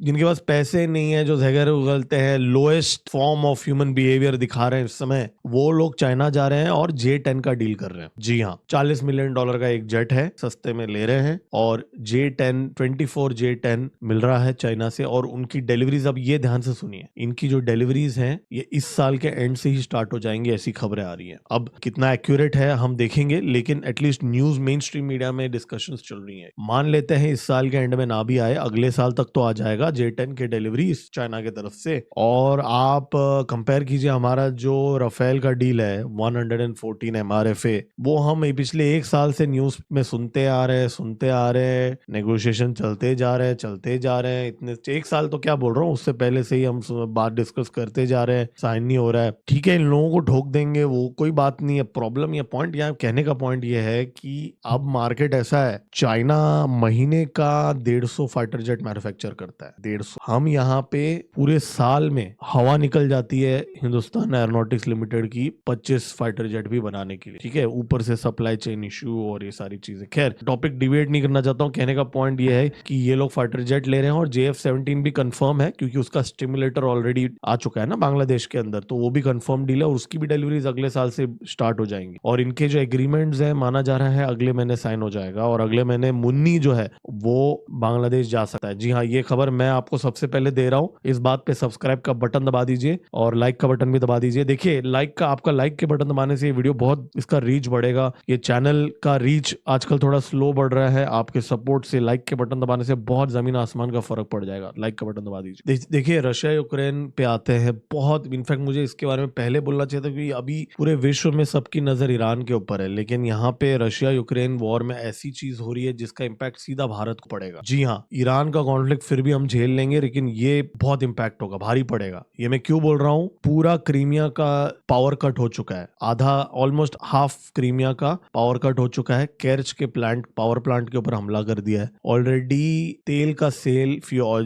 Speaker 1: जिनके पास पैसे नहीं है, जो जहर उगलते हैं, lowest form of human behaviour दिखा रहे हैं इस समय, वो लोग चाइना जा रहे हैं और J-10 का डील कर रहे हैं। जी हाँ, $40 मिलियन का एक जेट है, सस्ते में ले रहे हैं, और J-10 24 J-10 मिल रहा है चाइना से। और उनकी डिलीवरीज, अब ये ध्यान से सुनिए, इनकी जो डिलीवरीज हैं ये इस साल के एंड से ही स्टार्ट हो जाएंगी, ऐसी खबरें आ रही हैं। अब कितना एक्यूरेट है हम देखेंगे, लेकिन at least news main stream media में डिस्कशंस चल रही हैं। मान लेते हैं इस साल के एंड में ना भी आए, अगले साल तक तो आ जाएगा J-10 के डिलीवरीज चाइना की तरफ से। और आप कंपेयर कीजिए हमारा जो राफेल का डील है 114 MRFA, वो हम पिछले 1 साल से न्यूज में सुनते आ रहे हैं, नेगोशिएशन चलते जा रहे हैं। इतने 1 साल तो क्या बोल रहा हूँ, उससे पहले से ही हम बात डिस्कस करते जा रहे हैं, साइन नहीं हो रहा है। ठीक है, इन लोगों को ठोक देंगे, वो कोई बात नहीं है। प्रॉब्लम या पॉइंट यहाँ कहने का पॉइंट ये है कि अब मार्केट ऐसा है, चाइना महीने का 150 फाइटर जेट मैन्युफैक्चर करता है, 150। हम यहाँ पे पूरे साल में हवा निकल जाती है हिंदुस्तान एरोनॉटिक्स लिमिटेड की 25 फाइटर जेट भी बनाने के लिए। ठीक है, ऊपर से सप्लाई चेन इश्यू और ये सारी चीजें। खैर, टॉपिक डिवेट नहीं करना चाहता हूँ। कहने का पॉइंट ये है कि ये लोग फाइटर जेट ले रहे हैं, और JF-17 भी कंफर्म है क्योंकि उसका स्टिमुलेटर ऑलरेडी आ चुका है ना बांग्लादेश के अंदर, तो वो भी कंफर्म डील है, और उसकी भी डिलीवरीज अगले साल से स्टार्ट हो जाएंगी। और इनके जो एग्रीमेंट्स हैं, माना जा रहा है अगले महीने साइन हो जाएगा, और अगले महीने मुन्नी जो है वो बांग्लादेश जा सकता है। जी हाँ, ये खबर मैं आपको सबसे पहले दे रहा हूँ। इस बात पे सब्सक्राइब का बटन दबा दीजिए और लाइक का बटन भी दबा दीजिए। है। देखिए लाइक का, आपका लाइक के बटन दबाने से ये वीडियो बहुत, इसका रीच बढ़ेगा। ये चैनल का रीच आजकल थोड़ा स्लो बढ़ रहा है, आपके सपोर्ट से लाइक के बटन दबाने से बहुत जमीन आसमान का फर्क पड़ जाएगा। लाइक का बटन दबा दीजिए। देखिए रशिया यूक्रेन पे आते हैं, बहुत इनफैक्ट मुझे इसके बारे में पहले बोलना चाहिए था क्योंकि अभी पूरे विश्व में सबकी नजर ईरान के ऊपर है, लेकिन यहाँ पे रशिया यूक्रेन वॉर में ऐसी चीज हो रही है जिसका इम्पैक्ट सीधा भारत को पड़ेगा। जी हाँ, ईरान का कॉन्फ्लिक्ट फिर भी हम झेल लेंगे, लेकिन ये बहुत इम्पैक्ट होगा, भारी पड़ेगा। ये मैं क्यों बोल रहा हूँ, पूरा क्रीमिया का पावर कट हो चुका है, आधा ऑलमोस्ट हाफ क्रीमिया का पावर कट हो चुका है। केर्च के पावर प्लांट के ऊपर हमला कर दिया है ऑलरेडी। तेल का सेल,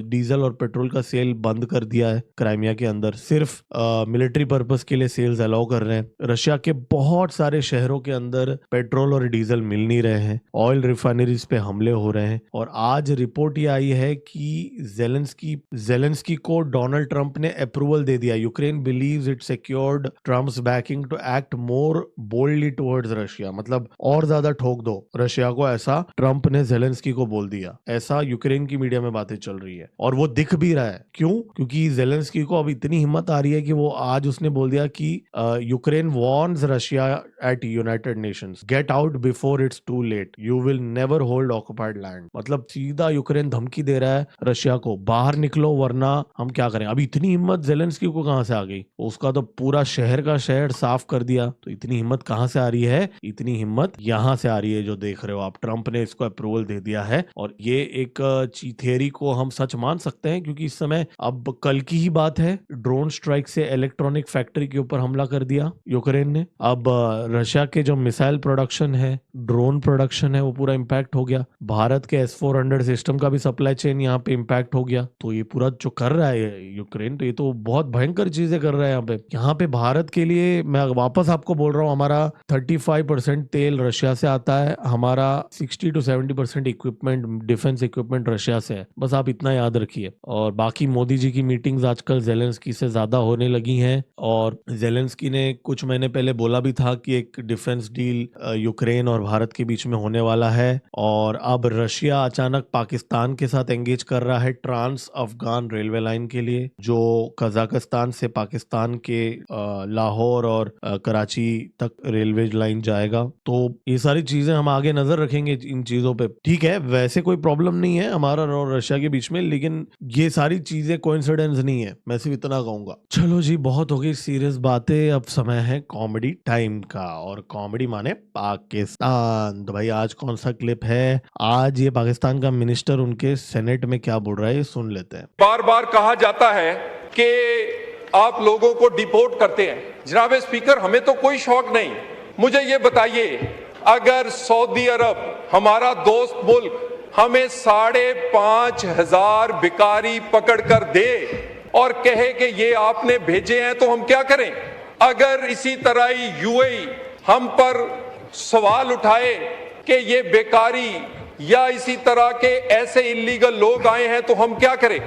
Speaker 1: डीजल और पेट्रोल का सेल बंद कर दिया है क्राइमिया के अंदर, सिर्फ मिलिट्री पर्पस के लिए सेल्स अलाउ कर रहे हैं। रशिया के बहुत सारे शहरों के अंदर पेट्रोल और डीजल मिल नहीं रहे हैं, ऑयल रिफाइनरीज पे हमले हो रहे हैं। और आज रिपोर्ट ये आई है कि जेलेंस्की को डोनाल्ड ट्रंप ने अप्रूवल दे दिया। Ukraine believes it secured Trump's backing to act more boldly towards Russia, मतलब और ज्यादा ठोक दो रशिया को, ऐसा ट्रंप ने जेलेंस्की को बोल दिया। ऐसा यूक्रेन की मीडिया में बातें चल रही है और वो दिख भी रहा है। क्यों? क्योंकि जेलेंस्की को अब इतनी हिम्मत आ रही है कि वो आज उसने बोल दिया कि Ukraine warns Russia at United Nations, get out before it's too late, you will never hold occupied land. मतलब सीधा यूक्रेन धमकी दे रहा है रशिया को, बाहर निकलो वरना हम क्या करें। अब इतनी हिम्मत जेलेंस्की को कहां से आ गई? उसका तो पूरा शहर का शहर साफ कर दिया, तो इतनी हिम्मत कहां से आ रही है? इतनी हिम्मत यहां से आ रही है जो देख रहे हो आप। ट्रंप ने इसको अप्रूवल दे दिया है और ये एक थियरी को हम सच मान सकते हैं क्योंकि इस समय, अब कल की ही बात है, ड्रोन स्ट्राइक से इलेक्ट्रॉनिक फैक्ट्री के ऊपर हमला कर दिया यूक्रेन ने। अब रशिया के जो मिसाइल प्रोडक्शन है, ड्रोन प्रोडक्शन है, वो पूरा इंपैक्ट हो गया। भारत के S-400 सिस्टम का भी सप्लाई चेन यहाँ पे इंपैक्ट हो गया। तो ये पूरा जो कर रहा है यूक्रेन, तो ये तो बहुत भयंकर चीजें कर रहा है यहाँ पे भारत के लिए। मैं वापस आपको बोल रहा हूँ, हमारा 35% तेल रशिया से आता है, हमारा 60 to 70% equipment, defence equipment Russia से है। बस आप इतना याद रखिए। और बाकी मोदी जी की मीटिंग्स आजकल जेलेंस्की से ज्यादा होने लगी हैं और जेलेंस्की ने कुछ महीने पहले बोला भी था कि एक डिफेंस डील यूक्रेन और भारत के बीच में होने वाला है। और अब रशिया अचानक पाकिस्तान के साथ एंगेज कर रहा है ट्रांस अफगान रेलवे लाइन के लिए, जो कजाकिस्तान से पाकिस्तान के लाहौर और कराची तक रेलवे लाइन जाएगा। तो ये सारी चीजें हम आगे नजर रखेंगे इन चीजों पे। ठीक है, वैसे कोई प्रॉब्लम नहीं है हमारा और रशिया के बीच में, लेकिन ये सारी चीजें कोइंसिडेंस नहीं है, मैं सिर्फ इतना कहूंगा। चलो जी, बहुत हो गई सीरियस बातें, अब समय है कॉमेडी टाइम का। और कॉमेडी माने पाकिस्तान। तो भाई आज कौन सा क्लिप है? आज ये पाकिस्तान का मिनिस्टर उनके सेनेट में क्या बोल रहा है, ये सुन लेते हैं।
Speaker 6: बार बार कहा जाता है कि आप लोगों को डिपोर्ट करते हैं। जनाब स्पीकर, हमें तो कोई शौक नहीं। मुझे ये बताइए, अगर सऊदी अरब, हमारा दोस्त मुल्क, हमें 5,500 भिखारी पकड़ कर दे और कहे कि ये आपने भेजे हैं, तो हम क्या करें? अगर इसी तरह यूएई हम पर सवाल उठाए कि ये बेकारी या इसी तरह के ऐसे इलीगल लोग आए हैं, तो हम क्या करें?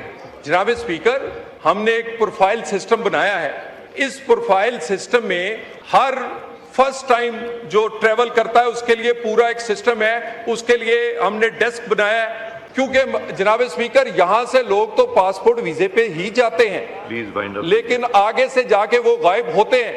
Speaker 6: जनाब स्पीकर, हमने एक प्रोफाइल सिस्टम बनाया है। इस प्रोफाइल सिस्टम में हर फर्स्ट टाइम जो ट्रेवल करता है उसके लिए पूरा एक सिस्टम है, उसके लिए हमने डेस्क बनाया है। क्योंकि जनाब स्पीकर, यहां से लोग तो पासपोर्ट वीजे पे ही जाते हैं, लेकिन आगे से जाके वो गायब होते हैं।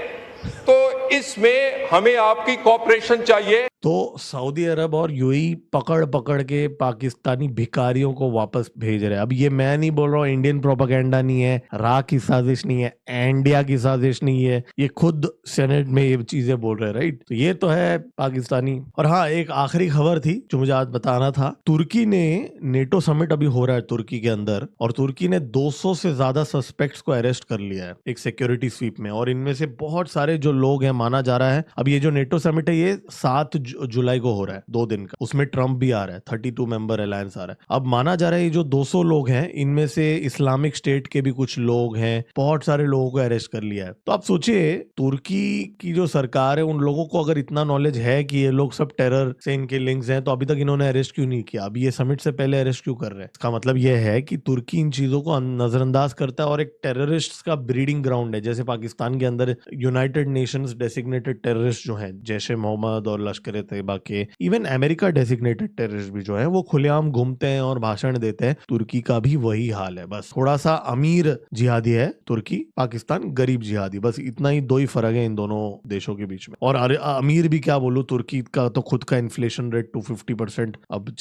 Speaker 6: तो इसमें हमें आपकी कोऑपरेशन चाहिए।
Speaker 1: तो सऊदी अरब और यूएई पकड़ पकड़ के पाकिस्तानी भिखारियों को वापस भेज रहे हैं। अब ये मैं नहीं बोल रहा हूँ, इंडियन प्रोपेगेंडा नहीं है, रा की साजिश नहीं है, इंडिया की साजिश नहीं है, ये खुद सेनेट में ये चीजें बोल रहे हैं, राइट? तो ये तो है पाकिस्तानी। और हाँ, एक आखिरी खबर थी जो मुझे आज बताना था। तुर्की ने, नेटो समिट अभी हो रहा है तुर्की के अंदर, और तुर्की ने 200 से ज्यादा सस्पेक्ट्स को अरेस्ट कर लिया है एक सिक्योरिटी स्वीप में। और इनमें से बहुत सारे जो लोग हैं, माना जा रहा है, अब ये जो नेटो समिट है ये 7 जुलाई को हो रहा है, 2 दिन का, उसमें ट्रंप भी आ रहा है, 32 मेंबर अलायंस आ रहा है। अब माना जा रहा है ये जो 200 लोग हैं, इनमें से इस्लामिक स्टेट के भी कुछ लोग हैं, बहुत सारे लोगों को अरेस्ट कर लिया है। तो आप सोचिए, तुर्की की जो सरकार है, उन लोगों को अगर इतना नॉलेज है कि ये लोग सब टेरर से इनके लिंक्स हैं, तो अभी तक इन्होंने अरेस्ट क्यों नहीं किया? अभी ये समिट से पहले अरेस्ट क्यों कर रहे हैं? इसका मतलब ये है कि तुर्की इन चीजों को नजरअंदाज करता है और एक टेररिस्ट का ब्रीडिंग ग्राउंड है। जैसे पाकिस्तान के अंदर यूनाइटेड नेशंस डेसिग्नेटेड टेररिस्ट जो हैं, जैश ए मोहम्मद और लश्कर तैयबा के, इवन अमेरिका डेसिग्नेटेड टेररिस्ट भी जो है वो खुलेआम घूमते हैं और भाषण देते हैं। तुर्की का भी वही हाल है, बस थोड़ा सा अमीर जिहादी है तुर्की, पाकिस्तान गरीब जिहादी, बस इतना ही दो ही फर्क है इन दोनों देशों के बीच में। और अमीर भी क्या बोलूं, तुर्की का तो खुद का इन्फ्लेशन रेट 250% अब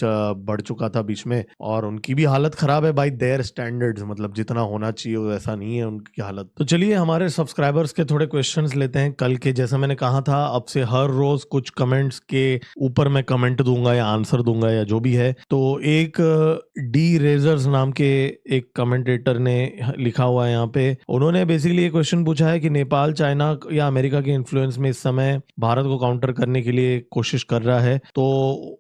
Speaker 1: बढ़ चुका था बीच में, और उनकी भी हालत खराब है बाय देयर स्टैंडर्ड्स, मतलब जितना होना चाहिए वैसा नहीं है उनकी हालत। तो चलिए हमारे सब्सक्राइबर्स के थोड़े क्वेश्चंस लेते हैं कल के। जैसा मैंने कहा था, अब से हर रोज कुछ कमेंट्स के ऊपर मैं कमेंट दूंगा या आंसर दूंगा या जो भी है। तो एक डी रेजर्स नाम के एक कमेंटेटर ने लिखा हुआ है यहाँ पे, उन्होंने बेसिकली ये क्वेश्चन पूछा है कि नेपाल चाइना या अमेरिका के इन्फ्लुएंस में इस समय भारत को काउंटर करने के लिए कोशिश कर रहा है। तो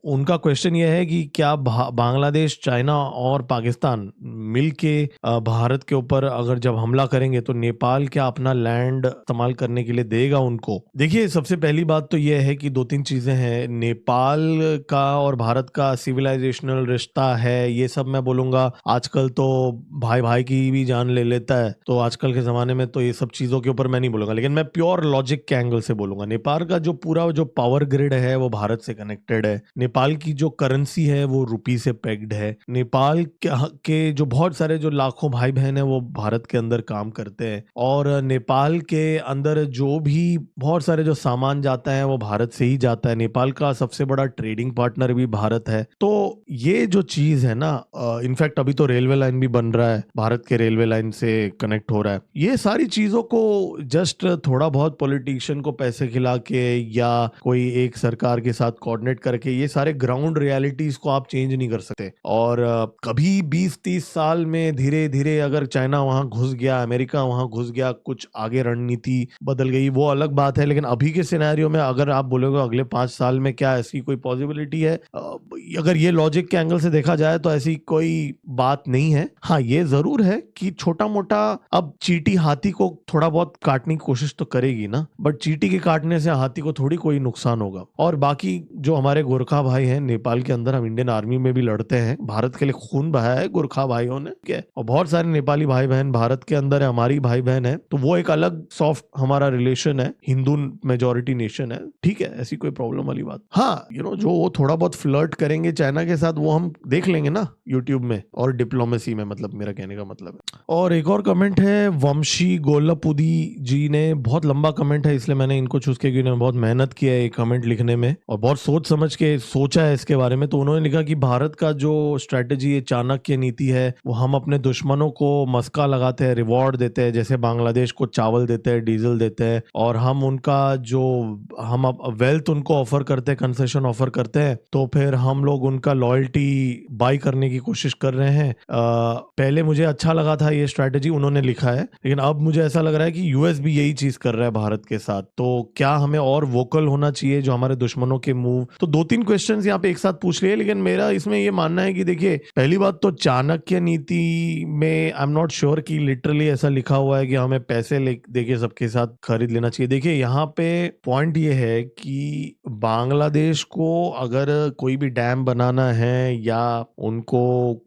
Speaker 1: उनका क्वेश्चन ये है कि क्या बांग्लादेश, चाइना और पाकिस्तान मिलके भारत के ऊपर अगर जब हमला करेंगे तो नेपाल क्या अपना लैंड इस्तेमाल करने के लिए देगा उनको? देखिए, सबसे पहली बात तो यह है कि दो तीन चीजें हैं। नेपाल का और भारत का सिविलाइजेशनल रिश्ता है, ये सब मैं बोलूंगा आजकल तो भाई भाई की भी जान ले लेता है, तो आजकल के जमाने में तो ये सब चीजों के ऊपर मैं नहीं बोलूंगा, लेकिन मैं प्योर लॉजिक के एंगल से बोलूंगा। नेपाल का जो पूरा जो पावर ग्रिड है वो भारत से कनेक्टेड है। नेपाल की जो करेंसी है वो रुपी से पेग्ड है। नेपाल के जो बहुत सारे जो लाखों भाई बहन है वो भारत के अंदर काम करते हैं, और नेपाल के अंदर जो भी बहुत सारे जो सामान जाता है वो भारत से ही जाता है। नेपाल का सबसे बड़ा ट्रेडिंग पार्टनर भी भारत है। तो ये जो चीज है ना, इनफैक्ट अभी तो रेलवे लाइन भी बन रहा है, भारत के रेलवे लाइन से कनेक्ट हो रहा है। ये सारी चीजों को जस्ट थोड़ा बहुत पॉलिटिशियन को पैसे खिला के या कोई एक सरकार के साथ कोऑर्डिनेट करके ये सारे ग्राउंड रियलिटीज को आप चेंज नहीं कर सकते। और कभी 20-30 साल में धीरे धीरे अगर चाइना वहां घुस गया, अमेरिका वहां घुस गया, कुछ आगे रणनीति बदल गई, वो अलग बात है। लेकिन अभी के सिनेरियो में अगर आप बोलोगे अगले 5 साल में क्या ऐसी कोई पॉसिबिलिटी है, अगर ये लॉजिक के एंगल से देखा जाए तो ऐसी कोई बात नहीं है। हाँ, ये जरूर है कि छोटा मोटा अब चींटी हाथी को थोड़ा बहुत काटने की कोशिश तो करेगी ना, बट चींटी के काटने से हाथी को थोड़ी कोई नुकसान होगा। और बाकी जो हमारे गोरखा भाई हैं नेपाल के अंदर, हम इंडियन आर्मी में भी लड़ते हैं, भारत के लिए खून बहाया है गोरखा भाइयों ने, ठीक है, और बहुत सारे नेपाली भाई बहन भारत के अंदर है, हमारी भाई बहन है, तो वो एक अलग सॉफ्ट हमारा रिलेशन है, हिंदू मेजोरिटी नेशन है, ठीक है, ऐसी कोई प्रॉब्लम वाली बात। हाँ, जो वो थोड़ा बहुत फ्लर्ट करेंगे चाइना के साथ वो हम देख लेंगे ना यूट्यूब में और डिप्लोमेसी में, मतलब मेरा कहने का मतलब है। और एक और कमेंट है वंशी गोलपुदी जी ने, बहुत लंबा कमेंट है इसलिए मैंने इनको चूज किया, इन्होंने बहुत मेहनत किया है ये कमेंट लिखने में और बहुत सोच समझ के सोचा है इसके बारे में। तो उन्होंने लिखा कि भारत का जो स्ट्रेटेजी, चाणक्य नीति है, वो हम अपने दुश्मनों को मस्का लगाते हैं, रिवॉर्ड देते हैं, जैसे बांग्लादेश को चावल देते हैं, डीजल देते हैं, और हम उनका जो हम वेल्थ उनको ऑफर करते हैं, कंसेशन ऑफर करते हैं, तो फिर हम लोग उनका लॉयल्टी बाई करने की कोशिश कर रहे हैं। पहले मुझे अच्छा लगा था ये स्ट्रैटेजी उन्होंने लिखा है, लेकिन अब मुझे ऐसा लग रहा है कि यूएस भी यही चीज कर रहा है भारत के साथ। तो क्या हमें और वोकल होना चाहिए जो हमारे दुश्मनों के मूव? तो 2-3 क्वेश्चंस यहाँ पे एक साथ पूछ लिए, लेकिन मेरा इसमें ये मानना है कि देखिए, पहली बात तो चाणक्य नीति में आई एम नॉट श्योर कि लिटरली ऐसा लिखा हुआ है कि हमें पैसे देके सबके साथ खरीद लेना चाहिए। देखिए, यहाँ पे पॉइंट ये है कि बांग्लादेश को अगर कोई भी डैम बनाना है या उनको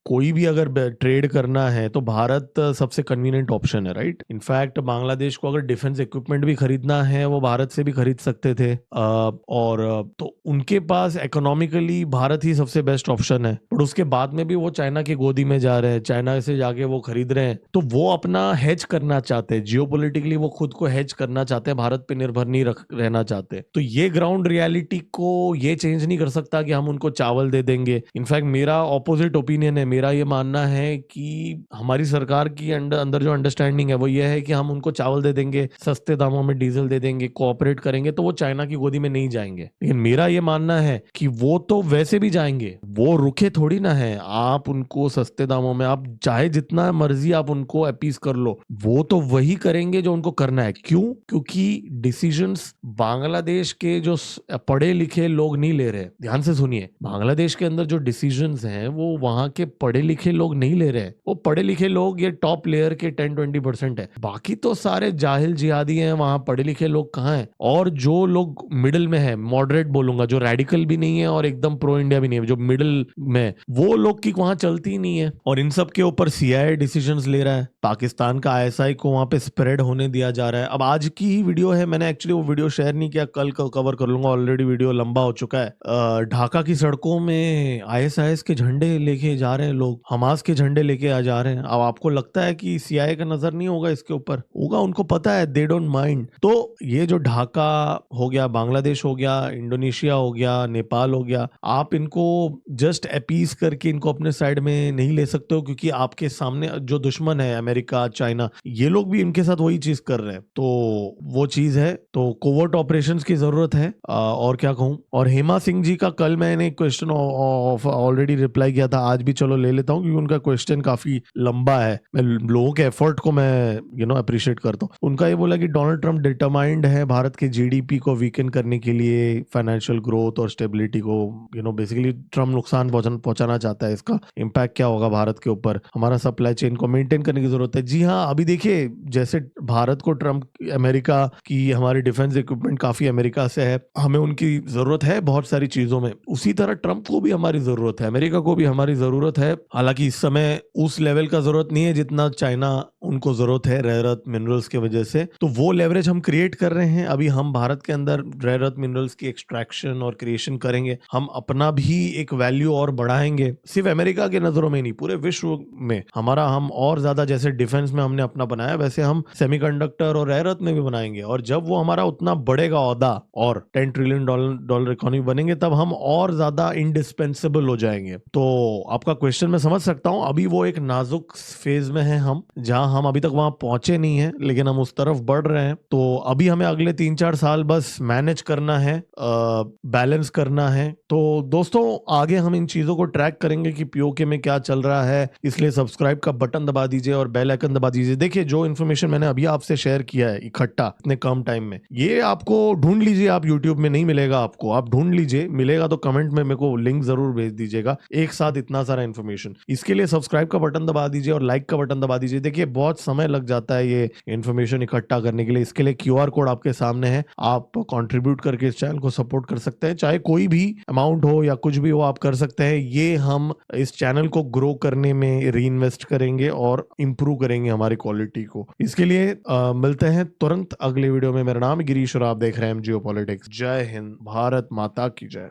Speaker 1: कोई भी अगर ट्रेड करना है तो भारत सबसे कन्वीनियंट ऑप्शन है, राइट? इनफैक्ट बांग्लादेश को अगर डिफेंस इक्विपमेंट भी खरीदना है वो भारत से भी खरीद सकते थे, और तो उनके पास इकोनॉमिकली भारत ही सबसे बेस्ट ऑप्शन है। पर उसके बाद में भी वो चाइना की गोदी में जा रहे हैं, चाइना से जाके वो खरीद रहे हैं, तो वो अपना हेज करना चाहते हैं, जियोपॉलिटिकली वो खुद को हेज करना चाहते हैं, भारत पे निर्भर नहीं रहना चाहते। तो ये ग्राउंड रियलिटी को ये चेंज नहीं कर सकता कि हम उनको चावल दे देंगे। इनफैक्ट मेरा ऑपोजिट ओपिनियन है, मेरा ये मानना है कि हमारी सरकार की अंदर जो अंडरस्टैंडिंग है वो ये है कि हम उनको चावल दे देंगे, सस्ते दामों में डीजल दे देंगे, कोऑपरेट करेंगे, तो वो चाइना की गोदी में नहीं जाएंगे। लेकिन मेरा ये मानना है कि वो तो वैसे भी जाएंगे, वो रुके थोड़ी ना है। आप उनको सस्ते दामों में, आप चाहे जितना मर्जी आप उनको अपीज कर लो, वो तो वही करेंगे जो उनको करना है। क्यों? क्योंकि डिसीजंस बांग्लादेश के जो पढ़े लिखे लोग नहीं ले रहे। ध्यान से सुनिए, बांग्लादेश के अंदर जो डिसीजंस हैं वो वहां के पढ़े लिखे लोग नहीं ले रहे हैं। वो पढ़े लिखे लोग ये टॉप लेयर के 10-20% है, बाकी तो सारे जाहिल जिहादी हैं। वहां पढ़े लिखे लोग कहाँ हैं? और जो लोग मिडिल में है, मॉडरेट बोलूंगा, जो रेडिकल भी नहीं है और एकदम प्रो इंडिया भी नहीं है, जो मिडिल में, वो लोग की वहां चलती ही नहीं है। और इन सब के ऊपर सीआईए डिसीजंस ले रहा है। पाकिस्तान का आईएसआई को वहां पे स्प्रेड होने दिया जा रहा है। अब आज की ही वीडियो है, मैंने एक्चुअली वो वीडियो शेयर नहीं किया, कल कवर कर लूंगा, ऑलरेडी वीडियो लंबा हो चुका है। ढाका की सड़कों में आईएसआईएस के झंडे लेके जा रहे हैं लोग, हमास के झंडे लेके आ जा रहे हैं। अब आपको लगता है कि सीआईए का नजर नहीं होगा इसके ऊपर? होगा, उनको पता है, दे डोंट माइंड। तो ये जो ढाका हो गया, बांग्लादेश हो गया, इंडोनेशिया हो गया, नेपाल हो गया, आप इनको जस्ट अपीज करके इनको अपने साइड में नहीं ले सकते हो, क्योंकि आपके सामने जो दुश्मन है, अमेरिका, चाइना, ये लोग भी इनके साथ वही चीज कर रहे हैं। तो वो चीज है, तो कोवर्ट ऑपरेशंस की जरूरत है। और क्या कहूं। और हेमा सिंह जी का कल मैंने क्वेश्चन ऑलरेडी रिप्लाई किया था, आज भी चलो ले लेता हूं, क्योंकि उनका क्वेश्चन काफी लंबा है। मैं लोगों के एफर्ट को मैं अप्रिशिएट करता हूं। उनका ये बोला कि डोनाल्ड ट्रंप डिटरमाइंड है भारत के जीडीपी को वीकन करने के लिए, फाइनेंशियल ग्रोथ और स्टेबिलिटी को, बेसिकली ट्रंप नुकसान पहुंचाना चाहता है। इसका इम्पैक्ट क्या होगा भारत के ऊपर? हमारा सप्लाई चेन को मेंटेन करने की जरूरत है। जी हाँ, अभी देखिए, जैसे भारत को ट्रंप, अमेरिका की हमारी डिफेंस इक्विपमेंट काफी अमेरिका से है, हमें उनकी जरूरत है बहुत सारी चीजों में, उसी तरह ट्रंप को भी हमारी जरूरत है, अमेरिका को भी हमारी जरूरत है। हालांकि इस समय उस लेवल का जरूरत नहीं है जितना चाइना उनको जरूरत है रेयर अर्थ मिनरल्स की वजह से। तो वो लेवरेज हम क्रिएट कर रहे हैं। अभी हम भारत के अंदर रेयर अर्थ मिनरल्स की एक्सट्रैक्शन और क्रिएशन करेंगे, हम अपना भी एक वैल्यू और बढ़ाएंगे, सिर्फ अमेरिका के नजरों में नहीं, पूरे विश्व में हमारा, हम और ज्यादा, जैसे डिफेंस में हमने अपना बनाया, वैसे हम सेमीकंडक्टर और रेयर अर्थ में भी बनाएंगे। और जब वो हमारा उतना बढ़ेगा औदा और $10 ट्रिलियन डॉलर इकोनॉमी बनेंगे, तब हम और ज्यादा इंडिस्पेंसेबल हो जाएंगे। तो आपका क्वेश्चन मैं समझ सकता हूं। अभी वो एक नाजुक फेज में है हम, जहां हम अभी तक वहां पहुंचे नहीं है, लेकिन हम उस तरफ बढ़ रहे हैं। तो अभी हमें अगले 3-4 साल बस मैनेज करना है, बैलेंस करना है। तो दोस्तों, आगे हम इन चीजों को ट्रैक करेंगे कि पीओके में क्या चल रहा है, इसलिए सब्सक्राइब का बटन दबा दीजिए और बेल आइकन दबा दीजिए। देखिए, जो इन्फॉर्मेशन मैंने अभी आपसे शेयर किया है इकट्ठा इतने कम टाइम में, ये आपको ढूंढ लीजिए, आप यूट्यूब में नहीं मिलेगा आपको, आप ढूंढ लीजिए, मिलेगा तो कमेंट में मेरे को लिंक जरूर भेज दीजिएगा। एक साथ इतना सारा इन्फॉर्मेशन, इसके लिए सब्सक्राइब का बटन दबा दीजिए और लाइक का बटन दबा दीजिए। देखिए, बहुत समय लग जाता है ये इन्फॉर्मेशन इकट्ठा करने के लिए। इसके लिए क्यूआर कोड आपके सामने है, आप कंट्रीब्यूट करके इस चैनल को सपोर्ट कर सकते हैं, चाहे कोई भी अमाउंट हो या कुछ भी हो, आप कर सकते हैं। ये हम इस चैनल को ग्रो करने में री इन्वेस्ट करेंगे और इंप्रूव करेंगे हमारी क्वालिटी को। इसके लिए मिलते हैं तुरंत अगले वीडियो में। मेरा नाम है गिरीश और आप देख रहे हैं जियो पॉलिटिक्स। जय हिंद, भारत माता की जय।